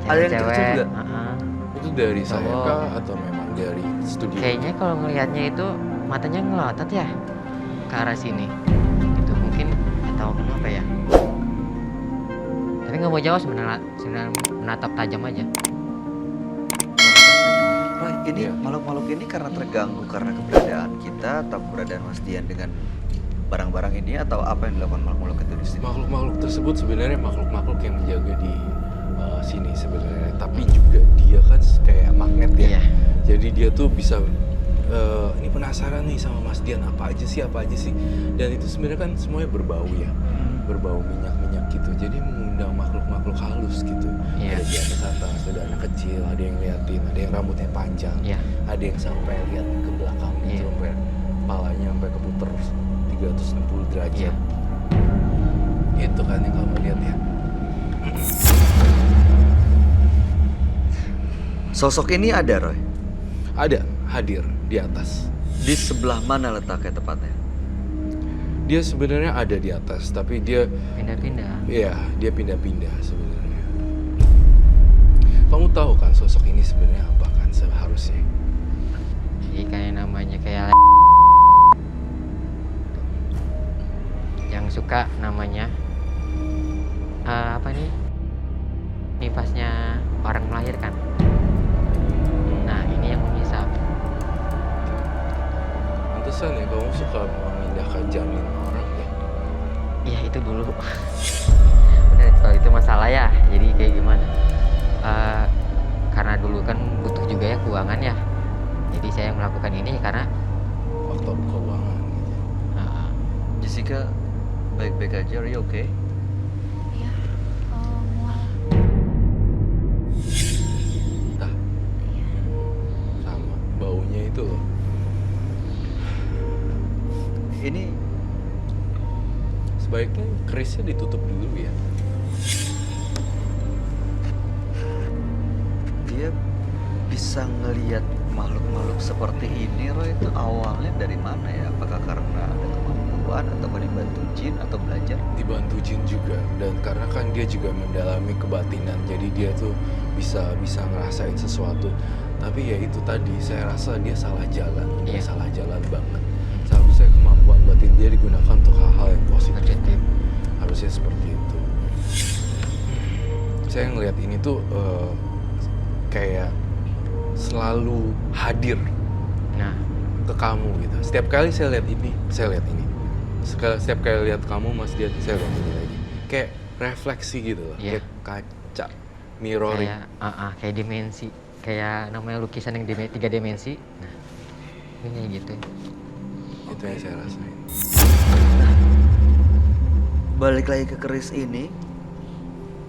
Ada yang cewek-cewek. kecil juga? Heeh. Itu dari saya Oh. kah atau memang dari studio? Kayaknya kalau ngelihatnya itu matanya ngelotot ya ke arah sini. Itu mungkin atau apa ya? Tapi nggak mau jawab sebenarnya, menatap tajam aja. Roy, ini Iya. makhluk-makhluk ini karena terganggu karena keberadaan kita atau keberadaan Mas Dian dengan barang-barang ini atau apa yang dilakukan makhluk-makhluk itu di sini? Makhluk-makhluk tersebut sebenarnya makhluk-makhluk yang menjaga di sini sebenarnya. Tapi juga dia kan kayak magnet ya. Iya. Jadi dia tuh bisa ini penasaran nih sama Mas Dian apa aja sih. Dan itu sebenarnya kan semuanya berbau ya. Berbau minyak-minyak gitu. Jadi mengundang makhluk-makhluk halus gitu. Iya. Ada di atas, ada anak kecil, ada yang liatin, ada yang rambutnya panjang. Iya. Ada yang sampai lihat ke belakang gitu, Iya. sampai kepalanya sampai keputer 360 derajat. Iya. Itu kan yang kamu lihat ya. Sosok ini ada Roy? Ada hadir di atas. Di sebelah mana letaknya tepatnya? Dia sebenarnya ada di atas, tapi dia Pindah-pindah. iya, dia pindah-pindah sebenarnya. Kamu tahu kan sosok ini sebenarnya apa kan seharusnya? Jadi kayak namanya kayak yang suka namanya apa nih? Nipasnya orang melahirkan. Nah, ini yang menyisap. Pantesan ya kamu suka memindahkan janin orang ya. Iya, itu dulu. Bener, kalau itu masalah ya. Jadi kayak gimana? Karena dulu kan butuh juga ya keuangan ya. Jadi saya melakukan ini karena Faktor keuangan gitu. Jessica, baik-baik aja, are you okay? Iya. Mual. Entah, Iya. sama baunya itu loh. Ini Sebaiknya kerisnya ditutup dulu ya. dia bisa ngelihat makhluk-makhluk seperti ini Roy, itu awalnya dari mana ya? Apakah karena ada kemampuan bantuan atau dibantu jin atau belajar? Dibantu jin juga, dan karena kan dia juga mendalami kebatinan, jadi dia tuh bisa ngerasain sesuatu. Tapi ya itu tadi, saya rasa dia salah jalan, dia Iya. salah jalan banget. Seharusnya kemampuan batin dia digunakan untuk hal-hal yang positif. Harusnya seperti itu. Saya ngelihat ini tuh kayak selalu hadir Nah, ke kamu gitu. Setiap kali saya lihat ini, saya lihat ini. Setiap kali lihat kamu Mas Dian, saya lihat ini lagi. Kayak refleksi gitu loh, Iya. kayak kaca, mirroring. kayak dimensi, kayak namanya lukisan yang tiga dimensi. Nah, ini gitu. Itu yang saya rasain. Balik lagi ke keris ini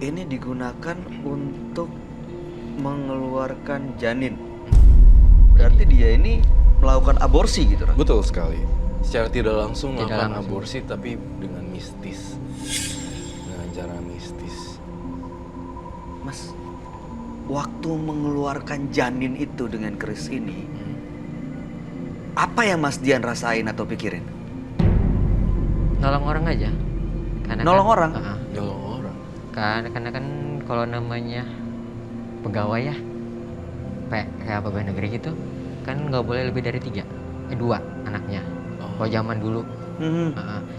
digunakan untuk mengeluarkan janin. Berarti dia ini melakukan aborsi gitu, Ran? Betul sekali. Secara tidak langsung Tidak melakukan langsung. aborsi, tapi dengan mistis, dengan cara mistis. Mas, waktu mengeluarkan janin itu dengan keris ini, apa yang Mas Dian rasain atau pikirin? Nolong orang aja. Nolong orang? Nolong orang. Karena kan kalau namanya pegawai ya, kayak pegawai negeri gitu, kan nggak boleh lebih dari 2 anaknya. Kalau zaman dulu.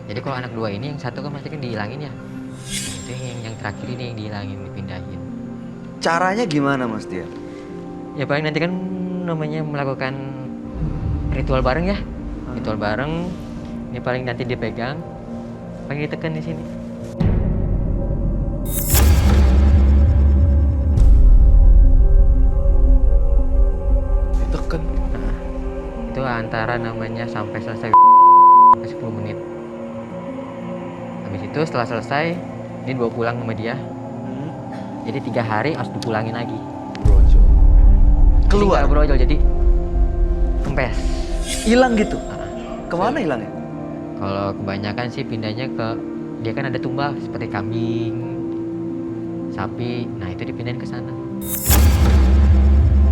Jadi kalau anak 2 ini, yang satu kan pasti kan dihilangin ya. Itu yang terakhir ini yang dihilangin, dipindahin. Caranya gimana Mas Dian? Ya paling nanti kan namanya melakukan ritual bareng ya. Ritual bareng. Ini paling nanti dipegang, paling ditekan di sini. Ditekan. Nah, itu antara namanya sampai selesai 10 menit. Habis itu setelah selesai, ini dibawa pulang sama dia. Jadi 3 hari harus dipulangin lagi. Brojol. Keluar? Jadi nggak brojol, jadi kempes. Hilang gitu? Kemana hilangnya? Kalau kebanyakan sih pindahnya ke, dia kan ada tumbal seperti kambing, sapi. Nah itu dipindahin ke sana.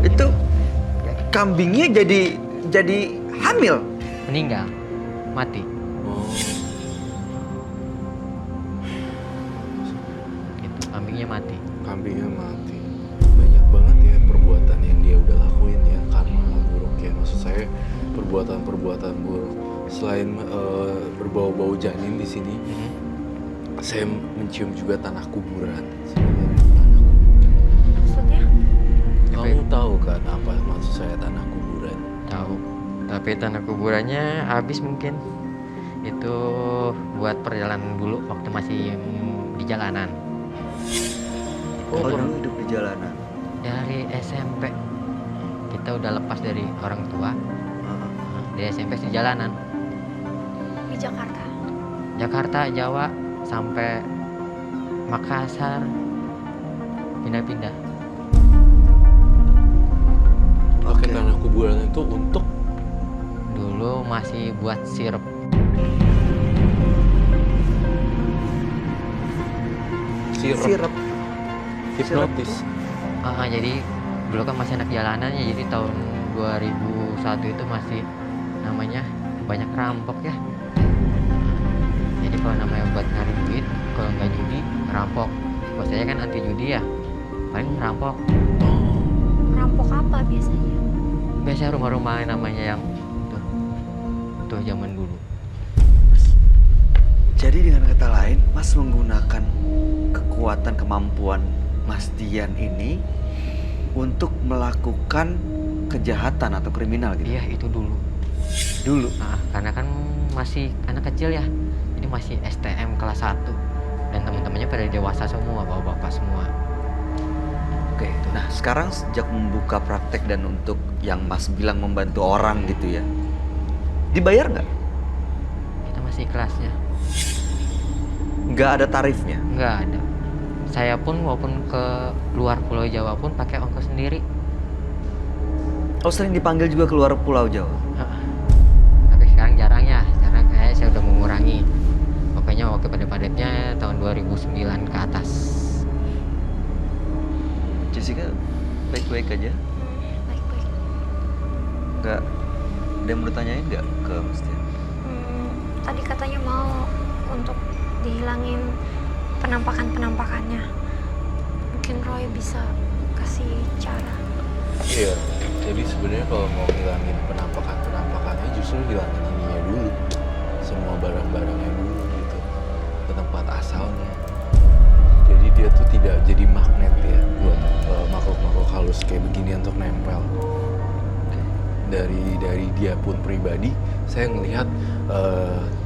Itu kambingnya jadi hamil. Meninggal, mati. Oh. Gitu, kambingnya mati. Kambingnya mati. Banyak banget ya perbuatan yang dia udah lakuin ya, karma buruk ya. Maksud saya perbuatan buruk. Selain berbau-bau janin di sini, saya mencium juga tanah kuburan. Maksudnya? Kamu tahu kan apa maksud saya tanah kuburan? Tahu. Tapi tanah kuburannya habis mungkin. Itu buat perjalanan dulu waktu masih di jalanan. Oh, dulu hidup di jalanan. Dari SMP kita udah lepas dari orang tua. Dari SMP di jalanan. Di Jakarta. Jakarta, Jawa, sampai Makassar, pindah-pindah. Pakai tanah kuburan itu untuk Dulu masih buat sirup. sirup. Hipnotis. Jadi dulu kan masih anak jalanan ya, jadi tahun 2001 itu masih namanya banyak rampok ya. Jadi kalau namanya buat nyari duit, kalau nggak judi, rampok. Kalau saya kan anti judi ya, paling rampok. Rampok apa biasanya? Biasa rumah-rumah namanya yang tuh zaman dulu. Jadi dengan kata lain, Mas menggunakan kekuatan kemampuan Mas Dian ini untuk melakukan kejahatan atau kriminal gitu? Iya itu dulu. Dulu? Karena kan masih anak kecil ya, jadi masih STM kelas 1. Dan teman-temannya pada dewasa semua, bapak-bapak semua. Oke, nah sekarang sejak membuka praktek dan untuk yang Mas bilang membantu orang gitu ya, dibayar nggak? Kita masih kelasnya. Nggak ada tarifnya? Nggak ada. Saya pun walaupun ke luar Pulau Jawa pun pakai ongkos sendiri. Oh, sering dipanggil juga keluar Pulau Jawa? Tapi sekarang jarang ya, sekarang kayak saya udah mengurangi. Pokoknya waktu padat-padatnya tahun 2009 ke atas. Jessica baik-baik aja? Baik-baik. Nggak ada yang mau ditanyain nggak ke Mas Dian? tadi katanya mau untuk dihilangin penampakannya. Mungkin Roy bisa kasih cara. Iya, jadi sebenarnya kalau mau hilangin penampakannya justru hilangin ininya dulu, semua barang-barangnya dulu gitu, ke tempat asalnya. Jadi dia tuh tidak jadi magnet ya buat makhluk-makhluk halus kayak begini untuk nempel. Dari dia pun pribadi, saya ngelihat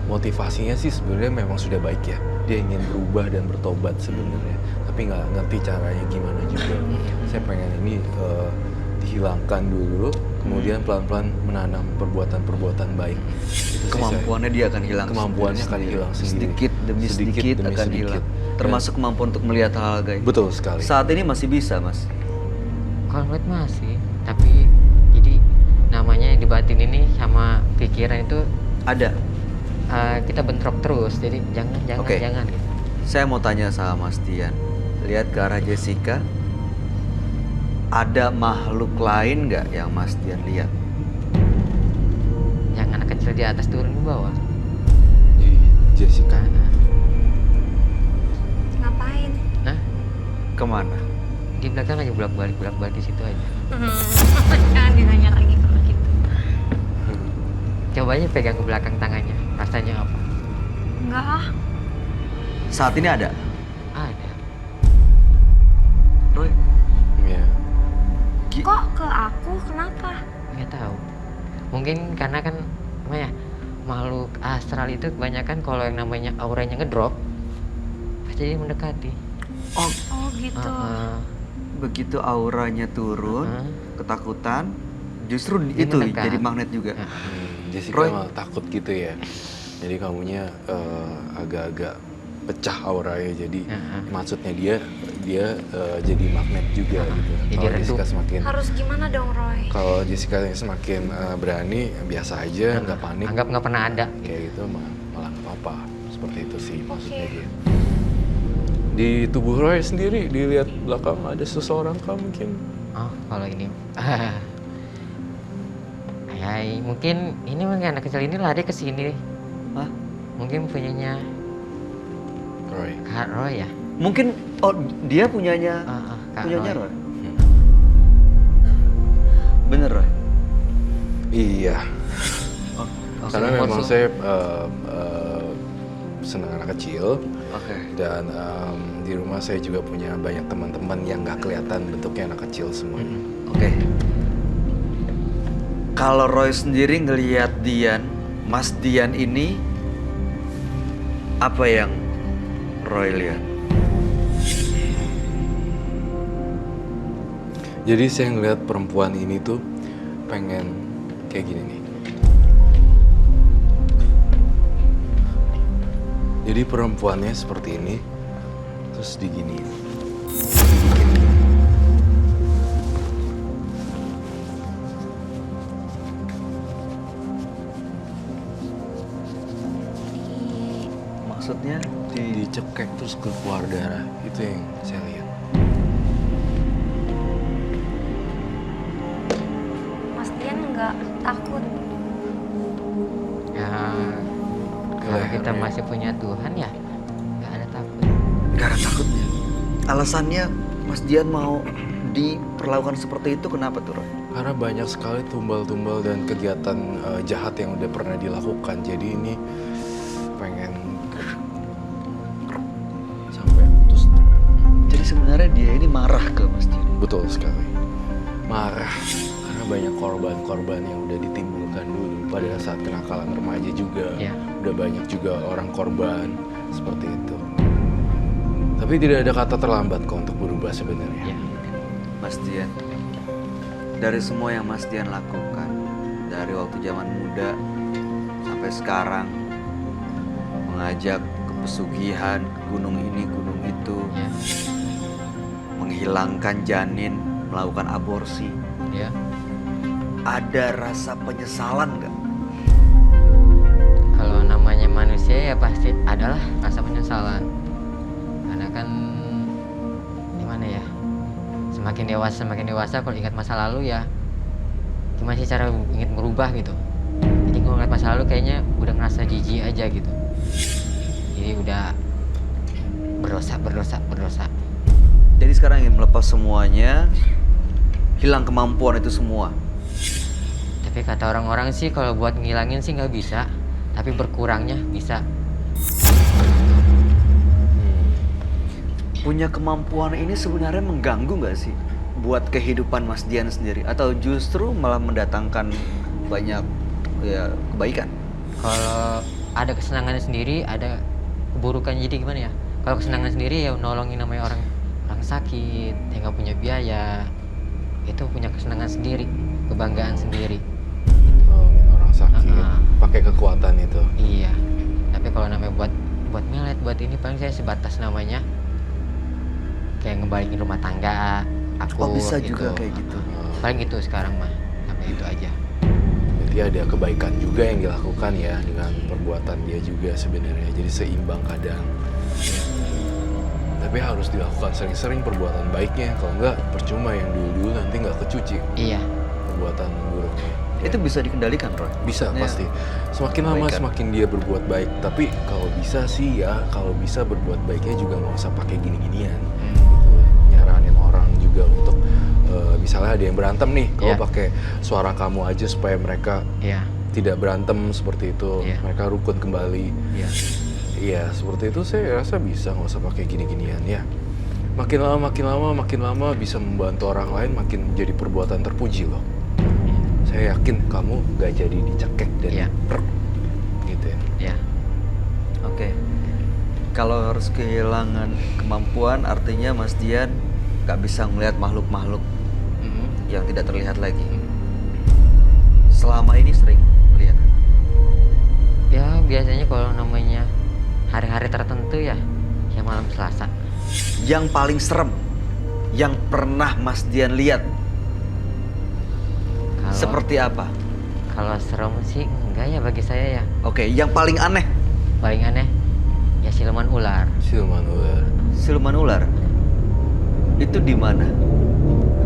motivasinya sih sebenarnya memang sudah baik ya. Dia ingin berubah dan bertobat sebenarnya, tapi nggak ngerti caranya gimana juga. Saya pengen ini dihilangkan dulu, kemudian pelan-pelan menanam perbuatan-perbuatan baik. Itu sih Kemampuannya dia akan hilang. Kemampuannya akan hilang sendiri. Sedikit demi sedikit demi akan sedikit. hilang. Termasuk kemampuan untuk melihat hal-hal gaib. Betul sekali. Saat ini masih bisa, Mas. Kalau menurut masih, tapi jadi namanya di batin ini sama pikiran itu Ada. kita bentrok terus. Jadi jangan Oke. jangan gitu. Saya mau tanya sama Mas Dian. Lihat ke arah Jessica. Ada makhluk lain nggak yang Mas Dian lihat? Yang anak kecil di atas turun di bawah. Jadi Jessica. Ngapain? Nah, Kemana? di belakang lagi bolak-balik di situ aja. Jangan ditanya lagi kalau gitu. Coba aja pegang ke belakang tangannya. Rasanya apa? Enggak ah. Saat ini ada. Ada. Roy, Iya. Kok ke aku? Kenapa? Nggak tahu. Mungkin karena kan apa ya, makhluk astral itu kebanyakan kalau yang namanya auranya ngedrop pasti dia mendekati. oh Oh gitu. begitu auranya turun, ketakutan, justru Dia itu mendekat. jadi magnet juga. Jessica Roy. malah takut gitu ya. Jadi kamunya agak-agak pecah auranya. Jadi maksudnya dia jadi magnet juga gitu. Jadi Kalau redup. Jessica semakin Harus gimana dong Roy? kalau Jessica yang semakin berani, biasa aja, nggak panik. Anggap nggak pernah ada. Kayak gitu malah nggak apa-apa. Seperti itu sih maksudnya Oke. dia. Di tubuh Roy sendiri dilihat belakang ada seseorang kah mungkin? Oh, kalau ini ya, mungkin ini anak kecil ini lari ke sini. Hah? Mungkin punyanya Roy. Kak Roy ya. Mungkin dia punyanya Kak punyanya Roy. Roy. Bener Roy. Iya. Oke. Karena memang saya senang anak kecil. Oke. Dan di rumah saya juga punya banyak teman-teman yang nggak kelihatan bentuknya anak kecil semuanya. Oke. Kalau Roy sendiri ngelihat Dian, Mas Dian ini apa yang Roy lihat? Jadi saya ngeliat perempuan ini tuh pengen kayak gini nih. Jadi perempuannya seperti ini, terus diginiin. Dibikin gini. Maksudnya Dicekek terus keluar darah. Itu yang saya lihat. Mas Dian nggak takut? Ya, kalau Kayak kita Roy. masih punya Tuhan ya nggak ada takut. nggak ada takutnya. Alasannya Mas Dian mau diperlakukan seperti itu kenapa tuh Roy? Karena banyak sekali tumbal-tumbal dan kegiatan jahat yang udah pernah dilakukan. Jadi ini pengen sampai putus. Jadi sebenarnya dia ini marah ke Mas Dian. Betul sekali. Marah karena banyak korban-korban yang udah ditimbulkan dulu pada saat kenakalan remaja juga. Ya. Udah banyak juga orang korban seperti itu. Tapi tidak ada kata terlambat kok untuk berubah sebenarnya. Ya. Mas Dian, dari semua yang Mas Dian lakukan, dari waktu zaman muda sampai sekarang, mengajak ke pesugihan, ke gunung ini, gunung itu, Ya. menghilangkan janin, melakukan aborsi, Ya. ada rasa penyesalan nggak? Kalau namanya manusia ya pasti adalah rasa penyesalan. Karena kan gimana ya? Semakin dewasa kalau ingat masa lalu ya gimana sih cara ingin merubah gitu. Jadi kalau ngeliat masa selalu kayaknya udah ngerasa jijik aja gitu. Jadi udah berdosa. Jadi sekarang ingin melepas semuanya, hilang kemampuan itu semua. Tapi kata orang-orang sih kalau buat ngilangin sih nggak bisa, tapi berkurangnya bisa. Punya kemampuan ini sebenarnya mengganggu nggak sih buat kehidupan Mas Dian sendiri? Atau justru malah mendatangkan banyak ya kebaikan? Kalau ada kesenangannya sendiri, ada keburukannya. Jadi gimana ya? Kalau kesenangan sendiri ya nolongin namanya orang sakit, yang nggak punya biaya, itu punya kesenangan sendiri, kebanggaan sendiri. Nolongin orang sakit, pakai kekuatan itu. Iya. Tapi kalau namanya buat melet, buat ini paling saya sebatas namanya kayak ngebalikin rumah tangga aku. Oh bisa gitu. juga kayak gitu. Paling itu sekarang mah, sampai itu aja. Berarti ada kebaikan juga yang dilakukan ya dengan perbuatan dia juga sebenarnya. Jadi seimbang kadang. Tapi harus dilakukan sering-sering perbuatan baiknya. Kalau enggak percuma yang dulu-dulu nanti nggak kecuci Iya. perbuatan buruknya. Itu bisa dikendalikan, Roy? Bisa Ya. pasti. Semakin lama Kebaikan. semakin dia berbuat baik. Tapi kalau bisa sih ya, kalau bisa berbuat baiknya juga nggak usah pakai gini-ginian. Gitu. Nyaranin orang juga untuk misalnya ada yang berantem nih, kalau Iya. pakai suara kamu aja supaya mereka Iya. tidak berantem seperti itu. Iya. Mereka rukun kembali. Iya. Iya, seperti itu saya rasa bisa, nggak usah pakai gini-ginian ya. Makin lama bisa membantu orang lain, makin jadi perbuatan terpuji loh. Saya yakin kamu gak jadi dicekek dan Iya. diprek gitu ya. Iya. Oke. Kalau harus kehilangan kemampuan, artinya Mas Dian nggak bisa melihat makhluk-makhluk yang tidak terlihat lagi. Selama ini sering melihat. Ya biasanya kalau namanya hari-hari tertentu ya malam Selasa. Yang paling serem, yang pernah Mas Dian lihat, Kalau seperti apa? kalau serem sih enggak ya bagi saya ya. Oke, yang paling aneh, Paling aneh ya siluman ular. Siluman ular. siluman ular. Itu di mana?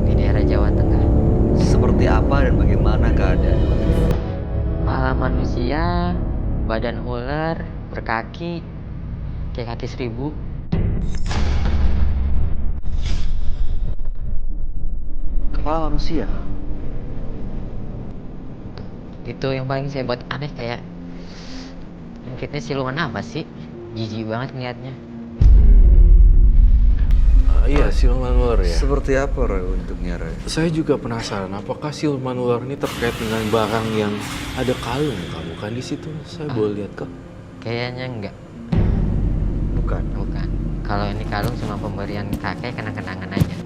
Di daerah Jawa Tengah. Seperti apa dan bagaimana keadaan? Kepala manusia, badan ular, berkaki, kayak kaki 1000. Kepala manusia. Itu yang paling saya buat aneh kayak mungkinnya siluman apa sih? Jijik banget ngeliatnya. Iya, siluman ular ya. Seperti apa, Roy, untuknya, Roy? Saya juga penasaran, apakah siluman ular ini terkait dengan barang yang ada kalung kamu kan di situ? Saya boleh lihat kok. Kayaknya enggak. Bukan. Bukan. Kalau ini kalung cuma pemberian kakek kenang-kenangan aja.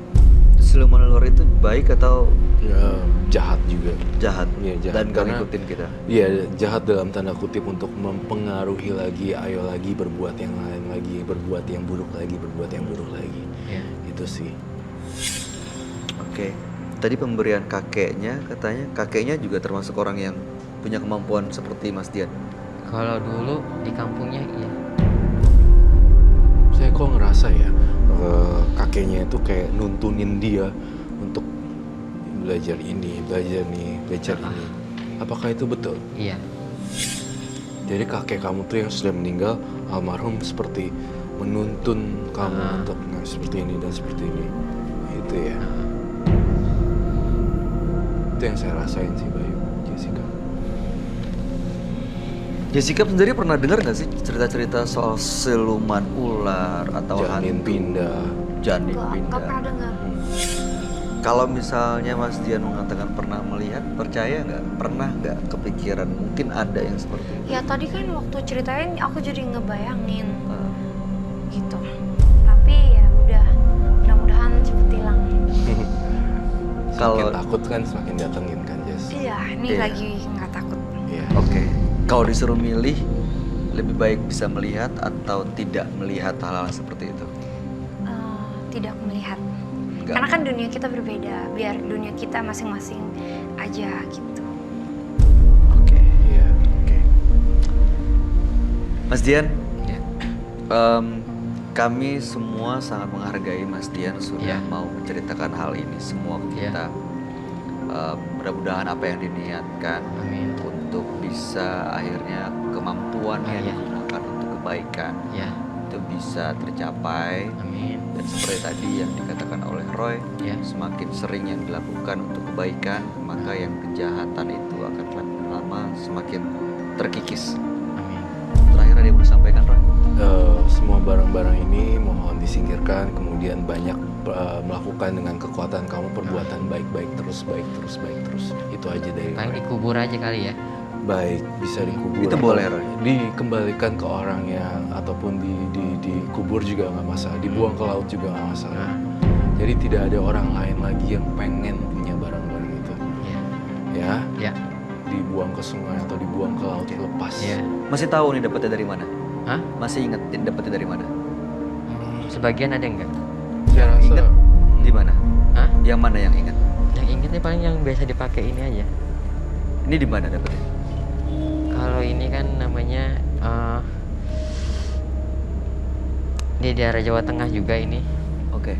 Siluman ular itu baik atau Ya, jahat juga. jahat? Iya, jahat. Dan gak Karena- ngikutin kita? Iya, jahat dalam tanda kutip untuk mempengaruhi lagi, ayo lagi berbuat yang lain lagi, berbuat yang buruk lagi, berbuat yang buruk lagi. Iya. Itu sih. Oke. Tadi pemberian kakeknya, katanya kakeknya juga termasuk orang yang punya kemampuan seperti Mas Dian. Kalau dulu di kampungnya iya. Saya kok ngerasa ya, kakeknya itu kayak nuntunin dia untuk belajar ini, belajar nih, belajar ini. Apakah itu betul? Iya. Jadi kakek kamu tuh yang sudah meninggal, almarhum seperti menuntun kamu untuk seperti ini dan seperti ini. Itu ya. Itu yang saya rasain sih, Bayu, Jessica. Jessica sendiri pernah dengar nggak sih cerita-cerita soal siluman ular atau Janin hantu? pindah. Janin Nggak pindah. pernah dengar. Kalau misalnya Mas Dian mengatakan pernah melihat, percaya nggak? Pernah nggak kepikiran mungkin ada yang seperti itu? Ya tadi kan waktu ceritain aku jadi ngebayangin Eh, gitu. Tapi ya udah, mudah-mudahan cepet hilang. Kalau- Semakin takut kan semakin datengin kan, Jess? Iya, ini Iya. lagi nggak takut. Iya. Oke. Kalau disuruh milih, lebih baik bisa melihat atau tidak melihat hal-hal seperti itu? Tidak melihat. Nggak. Karena kan dunia kita berbeda. Biar dunia kita masing-masing aja gitu. Oke. Iya. Oke. Mas Dian, Iya. kami semua sangat menghargai Mas Dian sudah Iya. mau menceritakan hal ini semua ke Iya. kita. Mudah-mudahan apa yang diniatkan Amin. untuk untuk bisa akhirnya kemampuannya Iya. digunakan untuk kebaikan Ya, itu bisa tercapai. amin. Dan seperti tadi yang dikatakan oleh Roy, Ya, semakin sering yang dilakukan untuk kebaikan, maka yang kejahatan itu akan lama semakin terkikis. amin. Terakhir ada yang mau disampaikan, Roy? Semua barang-barang ini mohon disingkirkan, kemudian banyak melakukan dengan kekuatan kamu perbuatan baik-baik terus, baik terus, baik terus. Itu aja dari Paling Roy. dikubur aja kali ya. Baik, bisa dikubur. Itu atau boleh, Roy. dikembalikan ke orangnya, ataupun dikubur juga nggak masalah, dibuang ke laut juga nggak masalah. Jadi tidak ada orang lain lagi yang pengen punya barang-barang itu. Ya, Ya, ya, dibuang ke sungai atau dibuang ke laut, lepas. ya. Masih tahu nih dapetnya dari mana? Hah? Masih inget dapetnya dari mana? Sebagian ada enggak? Saya rasa Ingat di mana? Hah? Yang mana yang ingat? Yang ingetnya paling yang biasa dipakai ini aja. Ini di mana dapetnya? Kalau ini kan namanya di daerah Jawa Tengah juga ini. Oke.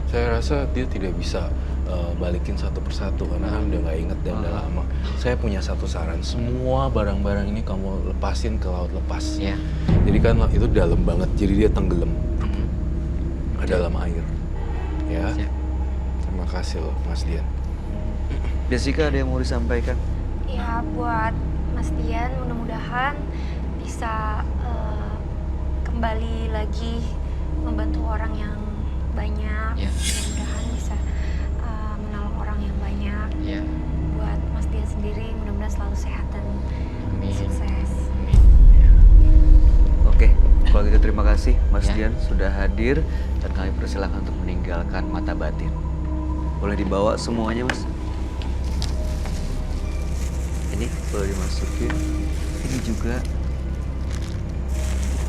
Saya rasa dia tidak bisa balikin satu persatu karena kan udah nggak inget dan udah lama. Saya punya satu saran, semua barang-barang ini kamu lepasin ke laut, lepas. Ya. Jadi kan itu dalam banget, jadi dia tenggelam ke dalam air. Ya. Siap. Terima kasih loh, Mas Dian. Jessica, ada yang mau disampaikan? Ya buat Mas Dian mudah-mudahan bisa kembali lagi membantu orang yang banyak. Ya. Mudah-mudahan bisa menolong orang yang banyak. Ya. Buat Mas Dian sendiri mudah-mudahan selalu sehat dan Amin. sukses. Amin. Oke, kalau gitu terima kasih Mas Ya. Dian sudah hadir dan kami persilahkan untuk meninggalkan mata batin. Boleh dibawa semuanya, Mas? Ini boleh dimasukin. Ini juga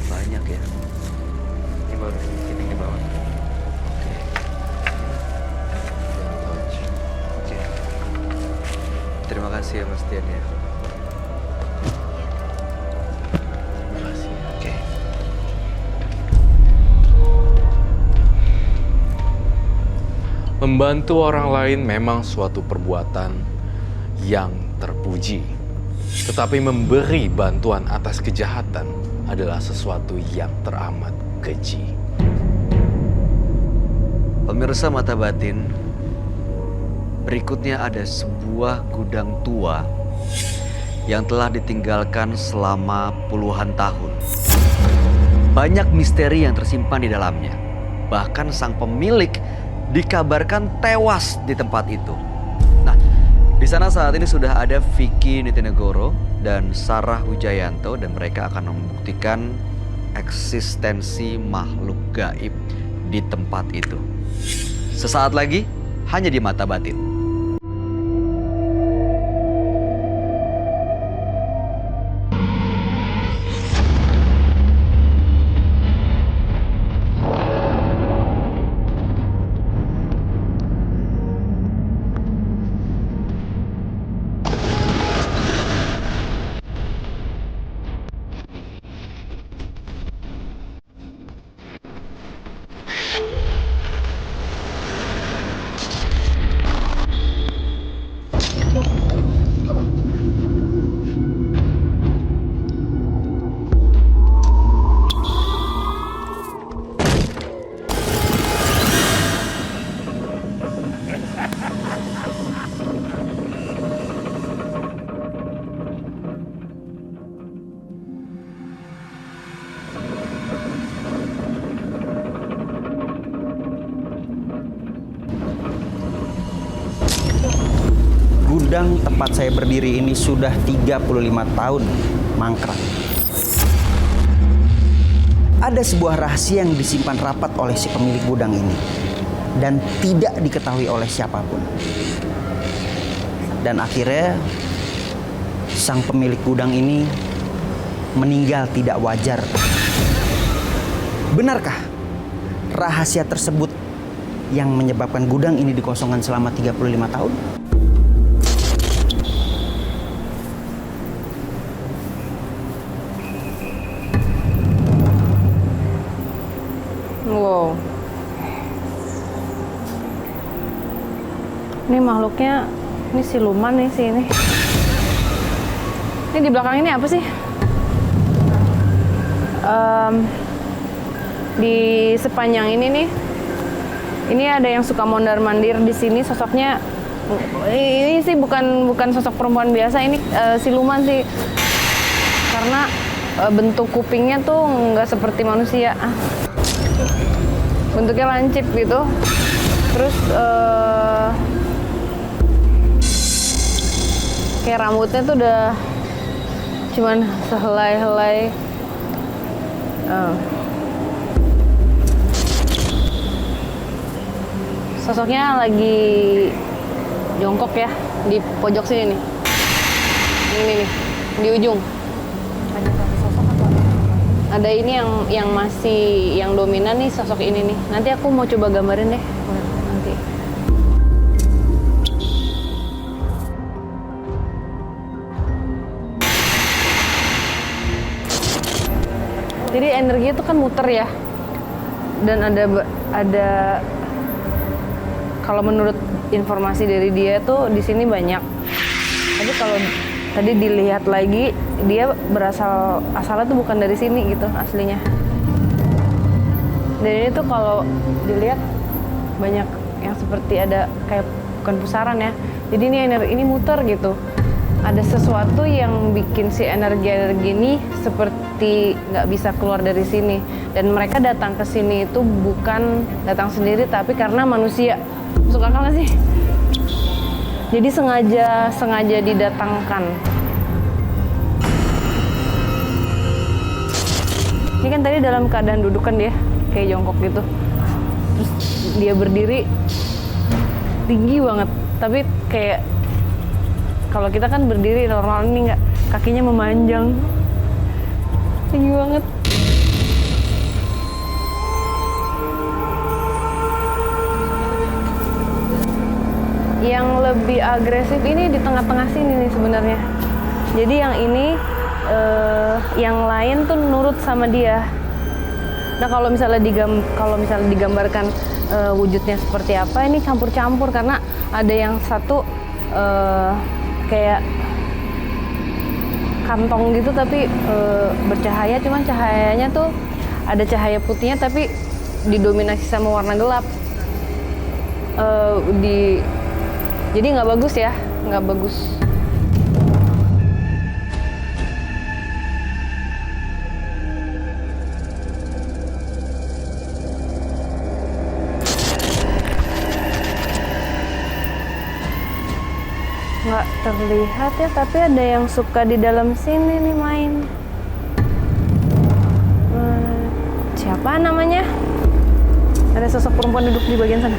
banyak ya. Ini baru sedikit yang di bawah. Oke. Oke. Terima kasih ya Mas Dian ya. Terima kasih. Oke. Membantu orang lain memang suatu perbuatan yang terpuji. Tetapi memberi bantuan atas kejahatan adalah sesuatu yang teramat keji. Pemirsa Mata Batin, berikutnya ada sebuah gudang tua yang telah ditinggalkan selama puluhan tahun. Banyak misteri yang tersimpan di dalamnya. Bahkan sang pemilik dikabarkan tewas di tempat itu. Nah, di sana saat ini sudah ada Vicky Nitinegoro dan Sarah Wijayanto dan mereka akan membuktikan eksistensi makhluk gaib di tempat itu. Sesaat lagi hanya di Mata Batin. Gudang tempat saya berdiri ini sudah 35 tahun mangkrak. Ada sebuah rahasia yang disimpan rapat oleh si pemilik gudang ini dan tidak diketahui oleh siapapun. Dan akhirnya sang pemilik gudang ini meninggal tidak wajar. Benarkah rahasia tersebut yang menyebabkan gudang ini dikosongkan selama 35 tahun? Wow. Ini makhluknya, ini siluman nih sih ini. Ini di belakang ini apa sih? Di sepanjang ini nih, ini ada yang suka mondar-mandir di sini. Sosoknya ini sih bukan sosok perempuan biasa, ini siluman sih. Karena bentuk kupingnya tuh nggak seperti manusia. Bentuknya lancip gitu. Terus kayak rambutnya tuh udah cuman sehelai-helai. Sosoknya lagi jongkok ya di pojok sini nih. Ini nih di ujung. Ada satu sosok atau ada? Ada ini yang masih yang dominan nih, sosok ini nih. Nanti aku mau coba gambarin deh. Nanti. Jadi energi itu kan muter ya. Dan ada kalau menurut informasi dari dia tuh di sini banyak. Tapi kalau tadi dilihat lagi, dia asalnya tuh bukan dari sini gitu aslinya. Dan ini tuh kalau dilihat banyak yang seperti ada kayak bukan pusaran ya. Jadi ini muter gitu. Ada sesuatu yang bikin si energi ini seperti nggak bisa keluar dari sini. Dan mereka datang ke sini itu bukan datang sendiri, tapi karena manusia. Masuk akal nggak sih? Jadi sengaja didatangkan. Ini kan tadi dalam keadaan duduk kan dia, kayak jongkok gitu. Terus dia berdiri tinggi banget, tapi kayak kalau kita kan berdiri normal, ini nggak, kakinya memanjang, tinggi banget. Yang lebih agresif ini di tengah-tengah sini nih sebenarnya. Jadi yang ini, yang lain tuh nurut sama dia. Nah kalau misalnya digambarkan wujudnya seperti apa, ini campur-campur karena ada yang satu kayak kantong gitu tapi bercahaya, cuman cahayanya tuh ada cahaya putihnya tapi didominasi sama warna gelap. Jadi nggak bagus ya, nggak bagus. Nggak terlihat ya, tapi ada yang suka di dalam sini nih main. Siapa namanya? Ada sosok perempuan duduk di bagian sana.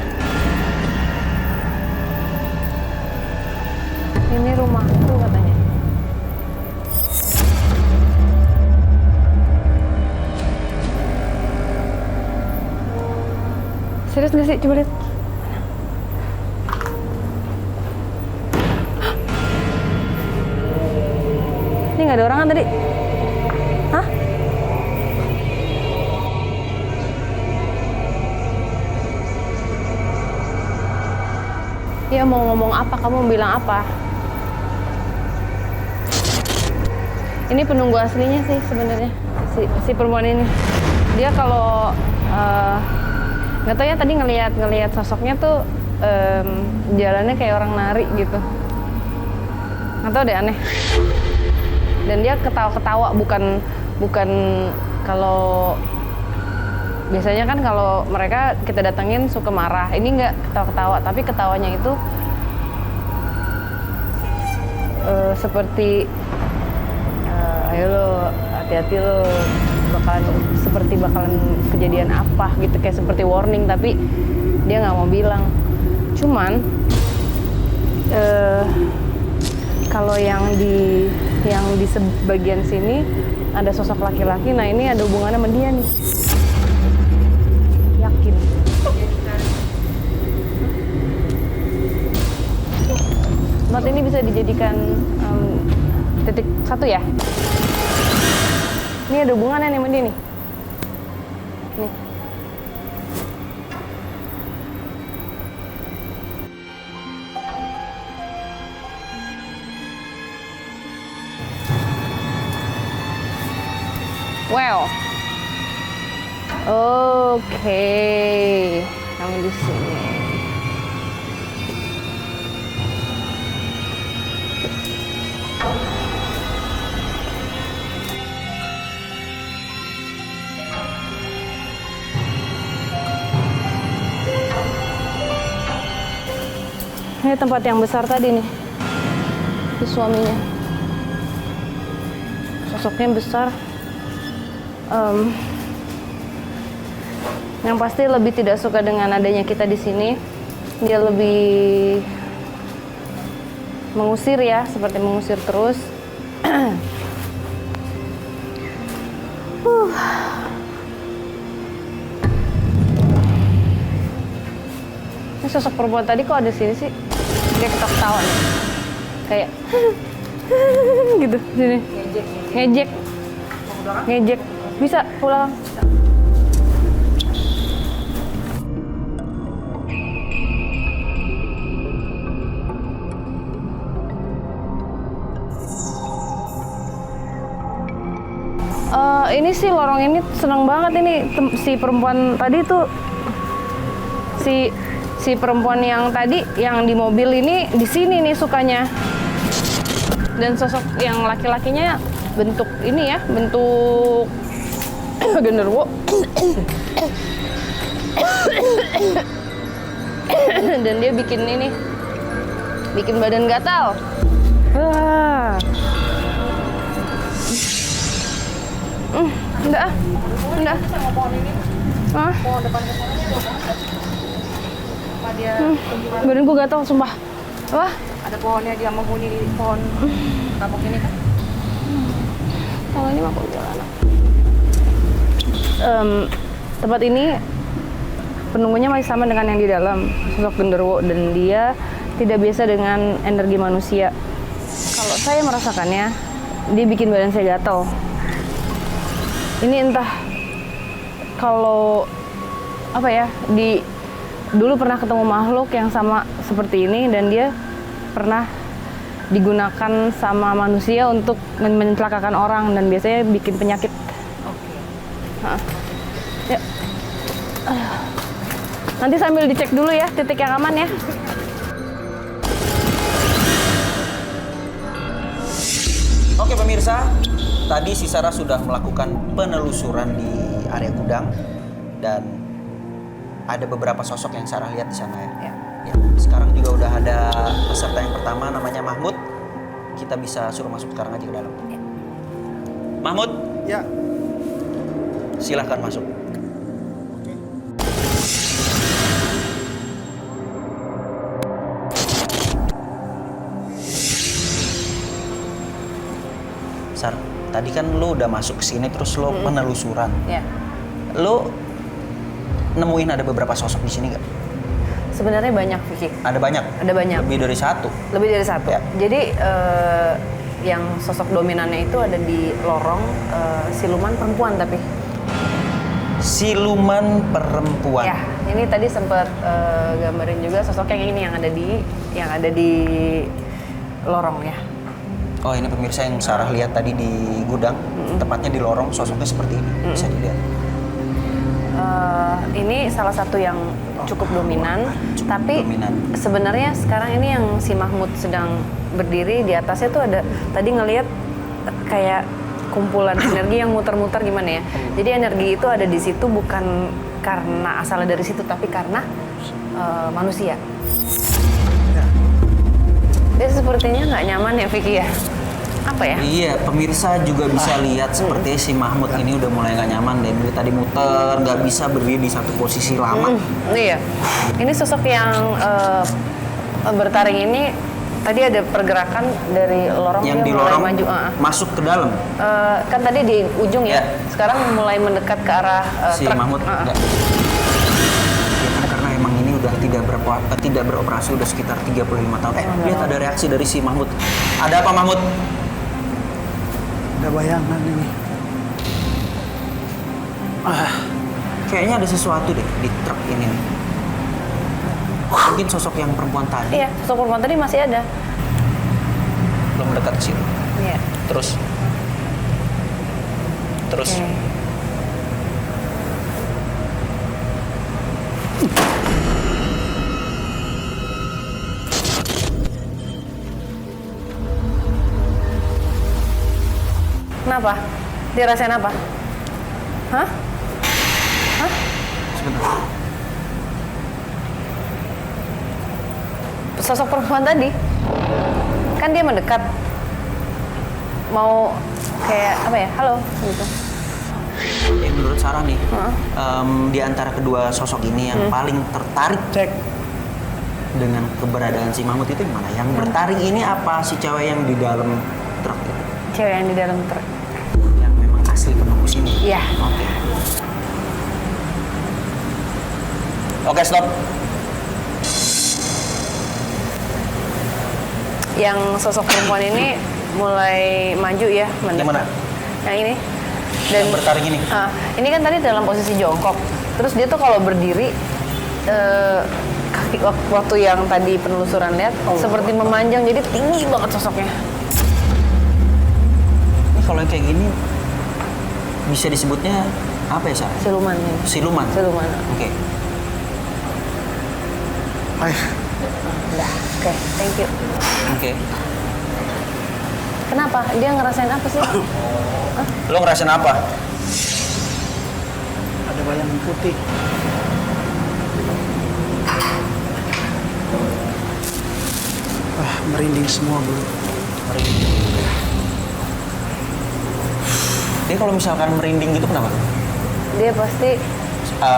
Ini rumahku katanya. Serius nggak sih? Coba lihat. Ini nggak ada orang kan tadi? Hah? Dia mau ngomong apa? Kamu bilang apa? Ini penunggu aslinya sih sebenarnya, si perempuan ini. Dia kalau nggak tahu ya, tadi ngelihat sosoknya tuh jalannya kayak orang nari gitu. Nggak tahu deh, aneh. Dan dia ketawa-ketawa, bukan kalau biasanya kan kalau mereka kita datengin suka marah. Ini nggak ketawa-ketawa, tapi ketawanya itu seperti ayo lo, hati-hati lo, bakalan kejadian apa gitu, kayak seperti warning, tapi dia nggak mau bilang. Cuman kalau yang di sebagian sini ada sosok laki-laki. Nah ini ada hubungannya sama dia nih, yakin. Tempat ini bisa dijadikan titik satu ya. Ini ada hubungannya nih sama dia nih. Nih. Well. Oke. Kamu di sini. Ini tempat yang besar tadi nih. Si suaminya. Sosoknya besar. Yang pasti lebih tidak suka dengan adanya kita di sini. Dia lebih mengusir ya, seperti mengusir terus. Ini sosok perempuan tadi kok ada sini sih? Dia ketawa nih. Kayak gitu sini. Ngejek. Ngejek. Bisa pulang. Ini sih lorong ini seneng banget ini si perempuan tadi tuh si perempuan yang tadi yang di mobil ini di sini nih sukanya. Dan sosok yang laki-lakinya bentuk ini ya, bentuk genderuwo. Dan dia bikin ini, bikin badan gatal. Enggak. Pohon depan badan gue gatal, sumpah. Apa? Ada pohonnya, dia menghuni di pohon tabok ini kan? Kalau ini mah jalan. Tempat ini penunggunya masih sama dengan yang di dalam, sosok genderuwo, dan dia tidak biasa dengan energi manusia. Kalau saya merasakannya, dia bikin badan saya gatal. Ini entah kalau apa ya, dulu pernah ketemu makhluk yang sama seperti ini dan dia pernah digunakan sama manusia untuk mencelakakan orang dan biasanya bikin penyakit. Oke. Yuk. Nanti sambil dicek dulu ya titik yang aman ya. Oke pemirsa, tadi si Sarah sudah melakukan penelusuran di area gudang dan ada beberapa sosok yang Sarah lihat di sana ya. Ya. Sekarang juga udah ada peserta yang pertama namanya Mahmud. Kita bisa suruh masuk sekarang aja ke dalam. Ya. Mahmud? Ya. Silahkan masuk. Sar, tadi kan lo udah masuk ke sini terus lo penelusuran. Iya. Lo nemuin ada beberapa sosok di sini gak? Sebenarnya banyak, Vicky. Ada banyak? Ada banyak. Lebih dari satu? Lebih dari satu. Ya. Jadi yang sosok dominannya itu ada di lorong siluman perempuan tapi. Siluman perempuan? Ya, ini tadi sempat gambarin juga sosok yang ini yang ada di lorong ya. Oh ini pemirsa yang Sarah lihat tadi di gudang, tepatnya di lorong, sosoknya seperti ini, bisa dilihat. Ini salah satu yang cukup dominan, tapi sebenarnya sekarang ini yang si Mahmud sedang berdiri di atasnya tuh ada, tadi ngelihat kayak kumpulan energi yang muter-muter gimana ya. Jadi energi itu ada di situ bukan karena asalnya dari situ, tapi karena manusia. Dia sepertinya nggak nyaman ya, Vicky ya? Apa ya? Iya, pemirsa juga bisa lihat seperti si Mahmud ini udah mulai nggak nyaman dan dia tadi muter, nggak bisa berdiri di satu posisi lama. Iya, ini sosok yang bertaring ini tadi ada pergerakan dari lorong yang di mulai lorong maju, masuk ke dalam. Kan tadi di ujung ya, sekarang mulai mendekat ke arah si truk. Mahmud. Karena emang ini udah tidak beroperasi udah sekitar 35 tahun. Lihat ada reaksi dari si Mahmud. Ada apa Mahmud? Ada bayangan ini. Kayaknya ada sesuatu deh di truk ini. Mungkin sosok yang perempuan tadi. Iya, sosok perempuan tadi masih ada. Belum dekat ke sini. Iya. Terus. Oke. Kenapa? Dia rasain apa? Hah? Hah? Sebentar. Sosok perempuan tadi kan dia mendekat, mau kayak apa ya, halo gitu. Menurut Sarah nih, di antara kedua sosok ini yang paling tertarik dengan keberadaan si Mahmud itu yang mana? Yang bertaring ini apa si cewek yang di dalam truk itu? Cewek yang di dalam truk. Yang memang asli penembus ini? Iya. Oke. Oke, stop. Yang sosok perempuan ini mulai maju ya, mendekat. Yang mana? Yang ini. Yang bertaring ini? Ini kan tadi dalam posisi jongkok. Terus dia tuh kalau berdiri, kaki waktu yang tadi penelusuran lihat seperti memanjang, jadi tinggi banget sosoknya. Ini kalau yang kayak gini bisa disebutnya apa ya, Sarah? Siluman ya. Siluman? Siluman. Oke. Udah, oke, thank you. Oke. Kenapa? Dia ngerasain apa sih? Lo ngerasain apa? Ada bayangan putih. Merinding semua, Bu. Dia kalau misalkan merinding gitu kenapa? Dia pasti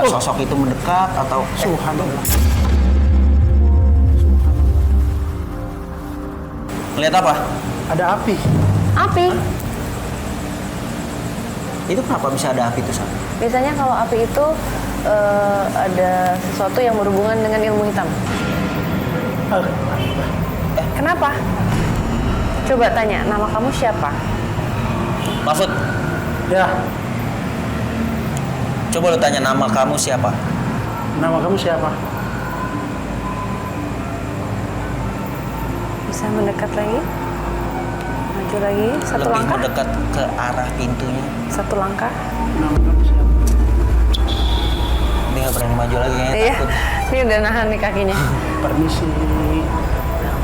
Sosok itu mendekat atau Subhanallah. Melihat apa? Ada api. api. Itu kenapa bisa ada api itu, Sam? Biasanya kalau api itu ada sesuatu yang berhubungan dengan ilmu hitam. Kenapa? Coba tanya, nama kamu siapa? Mahfud, Ya, coba lu tanya nama kamu siapa? nama kamu siapa? Bisa mendekat lagi? Maju lagi, satu Lebih langkah? mendekat ke arah pintunya. Satu langkah? Nama kamu siapa? Dia nggak berani maju lagi, kayaknya Iya, takut. ini udah nahan nih kakinya. Permisi.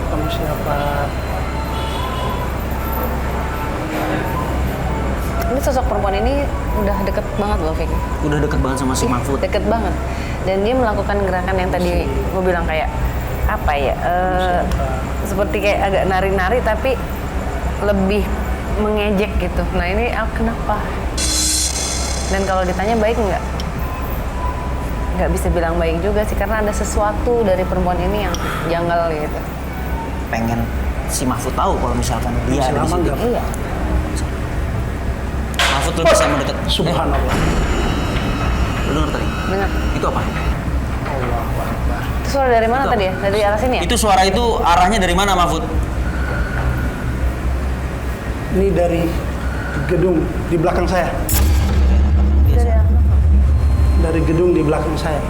Kamu siapa? Ini sosok perempuan ini udah deket banget loh, Vicky. Udah deket banget sama si Mahfud. Deket banget. Dan dia melakukan gerakan yang tadi gue bilang kayak apa ya? Seperti kayak agak nari-nari tapi lebih mengejek gitu. Nah ini kenapa? Dan kalau ditanya baik nggak? Nggak bisa bilang baik juga sih karena ada sesuatu dari perempuan ini yang janggal gitu. Pengen si Mahfud tahu kalau misalkan dia ada di situ. Iya. Mahfud lu bisa mendekat. Subhanallah. Lu denger tadi? Dengar. Itu apa? Allah Akbar. Itu suara dari mana Itu tadi ya? Dari arah sini ya? Itu suara itu arahnya dari mana, Mahfud? Ini dari gedung di belakang saya. Dari arah mana? Dari gedung di belakang saya.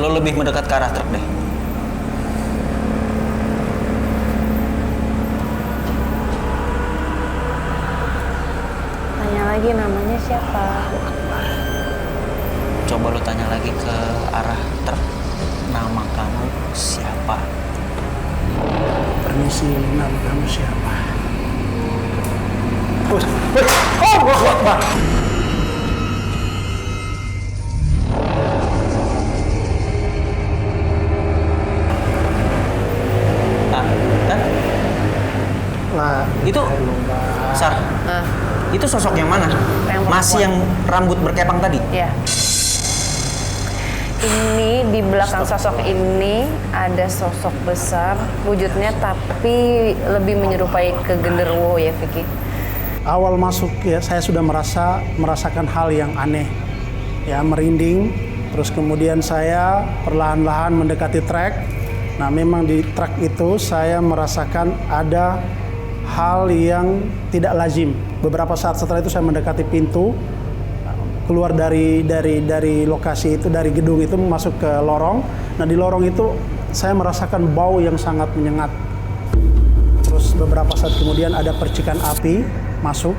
Lo lebih mendekat ke arah truk deh. Tanya lagi namanya siapa? Coba lo tanya lagi ke arah truk. Nama kamu siapa? Permisi, nama kamu siapa? Allah Akbar. Nah, kan? Lah, Itu, Sar, Nah, itu sosok yang mana? Yang Masih perempuan. yang rambut berkepang tadi? ya. Ini di belakang sosok ini ada sosok besar wujudnya tapi lebih menyerupai ke genderuwo ya Vicky. awal masuk ya saya sudah merasakan hal yang aneh. Ya, merinding. Terus kemudian saya perlahan-lahan mendekati trek. Nah, memang di trek itu saya merasakan ada hal yang tidak lazim. Beberapa saat setelah itu saya mendekati pintu, keluar dari lokasi itu, dari gedung itu masuk ke lorong. Nah, di lorong itu saya merasakan bau yang sangat menyengat. Terus beberapa saat kemudian ada percikan api masuk.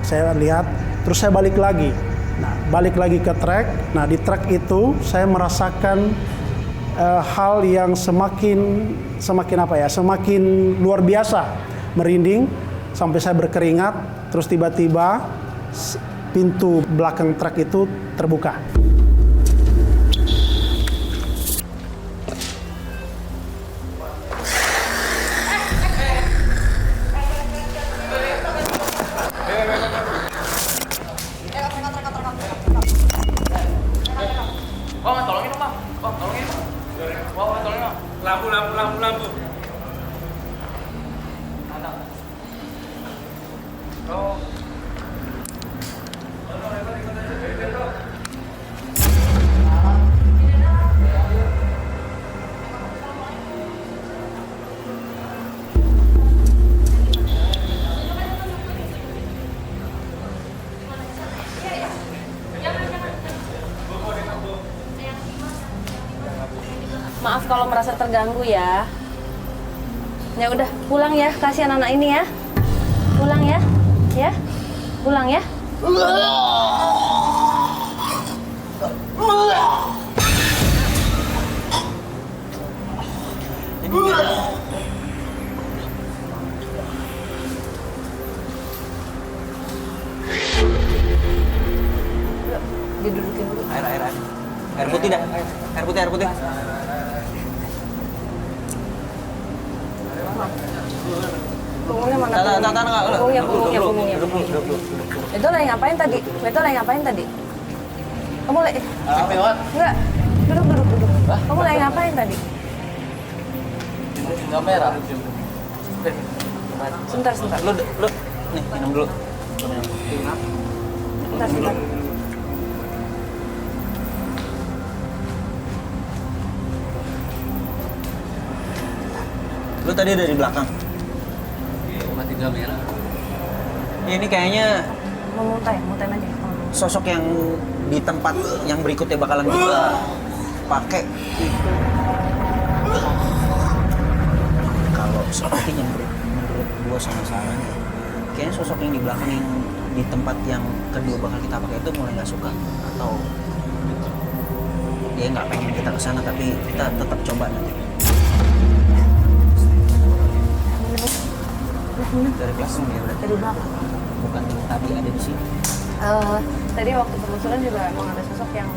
Saya lihat, terus saya balik lagi. Nah, balik lagi ke trek. Nah, di trek itu saya merasakan hal yang semakin apa ya? Semakin luar biasa, merinding sampai saya berkeringat. terus tiba-tiba pintu belakang truk itu terbuka. Maaf kalau merasa terganggu ya. Ya udah, pulang ya, kasihan anak ini ya. Pulang ya. Ya. Pulang ya. Didudukin dulu. Air putih dah. Air putih. Punggungnya mana? Punggungnya. Itu lagi ngapain tadi? Kamu lagi? Enggak. Duduk. Kamu lagi ngapain tadi? Kamera. Sebentar. Lu nih minum dulu. Sebentar. Lu tadi dari belakang. Mati kamera. Ya, ini kayaknya Mutain aja. sosok yang di tempat yang berikutnya bakalan kita pakai itu. Kalau sepertinya menurut gua sama Sarah nih, kayaknya sosok yang di belakang yang di tempat yang kedua bakal kita pakai itu mulai nggak suka, atau dia nggak pengen kita kesana, tapi kita tetap coba nanti. Dari belakang ya berarti? Dari belakang. Bukan tadi ada di sini. Tadi waktu penelusuran juga emang ada sosok yang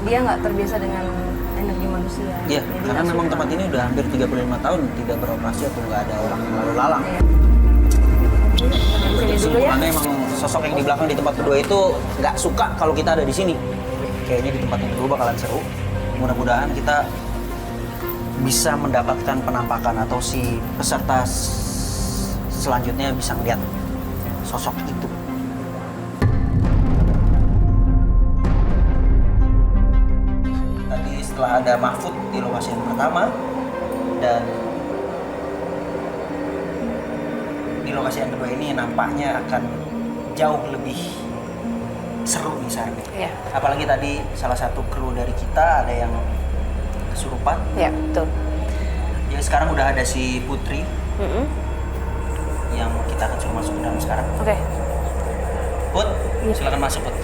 dia nggak terbiasa dengan energi manusia. Iya, Jadi karena nggak memang suka. tempat ini udah hampir 35 tahun tidak beroperasi atau nggak ada orang yang lalu lalang. Iya. Sini dulu ya. Karena emang sosok yang di belakang di tempat kedua itu nggak suka kalau kita ada di sini. Kayaknya di tempat yang kedua bakalan seru. Mudah-mudahan kita bisa mendapatkan penampakan atau si peserta selanjutnya bisa ngeliat sosok itu. Tadi setelah ada Mahfud di lokasi yang pertama dan di lokasi yang kedua ini nampaknya akan jauh lebih seru nih Sarmi. Iya. Apalagi tadi salah satu kru dari kita ada yang kesurupan. Iya, betul. Ya sekarang udah ada si Putri yang kita akan suruh masuk ke dalam sekarang. Oke. Put, silakan masuk Put.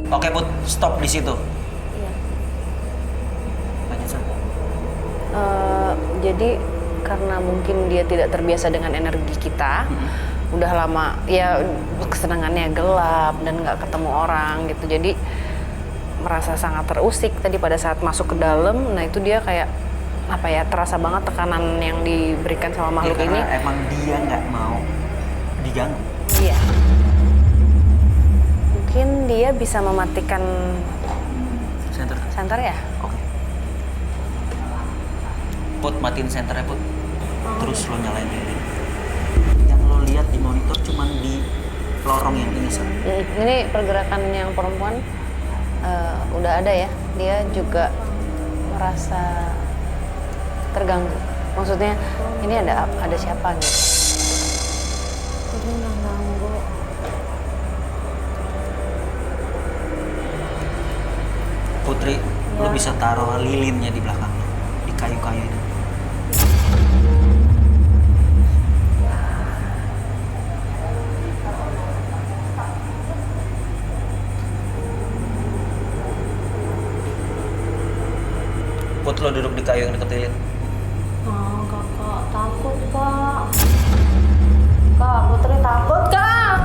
Oke Put, stop di situ. Iya. Lanjut Sar. Jadi karena mungkin dia tidak terbiasa dengan energi kita, udah lama ya kesenangannya gelap dan nggak ketemu orang gitu, jadi merasa sangat terusik tadi pada saat masuk ke dalam. Nah itu dia kayak apa ya, terasa banget tekanan yang diberikan sama makhluk Ya, ini. karena emang dia nggak mau diganggu. Iya. Mungkin dia bisa mematikan Center. ya. Oke. Put, matiin senternya Put. Terus lo nyalain lilin. Yang lo lihat di monitor cuman di lorong yang ini Sar. Ini pergerakan yang perempuan udah ada ya. Dia juga merasa terganggu. Maksudnya ini ada siapa gitu. Jadi mengganggu. Putri, lo bisa taruh lilinnya di belakang lo, di kayu-kayu itu. Put, lo kayu yang deket lilin? Oh, kakak takut, Kak. Kak, Putri takut, Kak.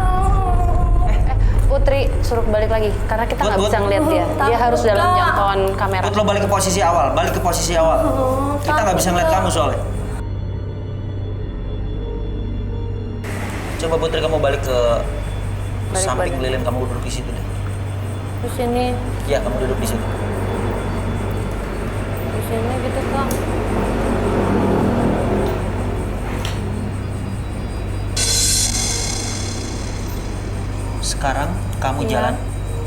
Putri suruh balik lagi karena kita nggak bisa ngeliat dia. Dia harus dalam jangkauan kamera. Put, lo balik ke posisi awal, balik ke posisi awal. Kita nggak bisa ngeliat kamu soalnya. Coba Putri kamu balik ke samping lilin, kamu duduk di situ deh. Di sini, Ya, kamu duduk di situ. di sini gitu, Kak. Sekarang kamu jalan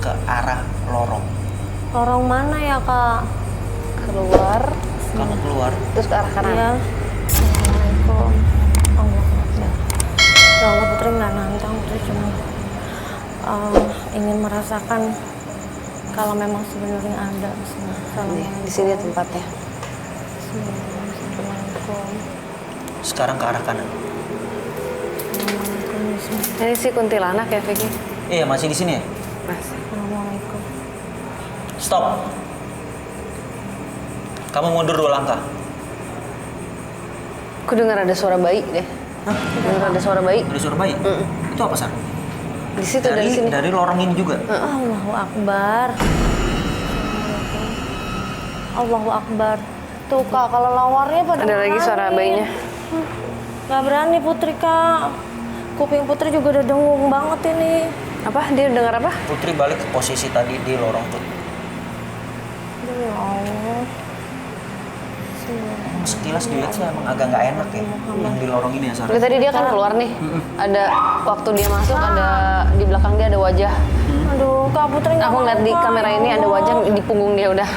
ke arah lorong. Lorong mana ya, Kak? Keluar. Kamu keluar. Terus ke arah kanan. Iya. Assalamualaikum. Allah Akbar. Ya Allah, Putri nggak nantang, Putri cuma ingin merasakan kalau memang sebenarnya ada. Di sini tempatnya. Assalamualaikum. Sekarang ke arah kanan. Ini si kuntilanak ya, Vicky? Iya, masih di sini ya? Assalamualaikum. Stop. Kamu mundur 2 langkah. Aku dengar ada suara bayi deh. Hah? Dengar ada suara bayi. Ada suara bayi? Itu apa, Sar? Di situ, dari sini. Dari lorong ini juga? Allahu Akbar. Allahu Akbar. Tuh, Kak, kalau lawarnya pada Ada lagi suara bayinya. Gak berani, Putri, Kak. Kuping Putri juga udah dengung banget ini. Apa? Dia dengar apa? Putri balik ke posisi tadi di lorong tuh. Aduh, ya Allah. Sekilas dilihat sih emang agak nggak enak ya yang di lorong ini ya, Sarah. Tadi dia kan keluar nih. Ada waktu dia masuk ada di belakang dia ada wajah. Aduh, Kak Putri nggak Aku ngeliat di kamera ini ada wajah di punggung dia udah.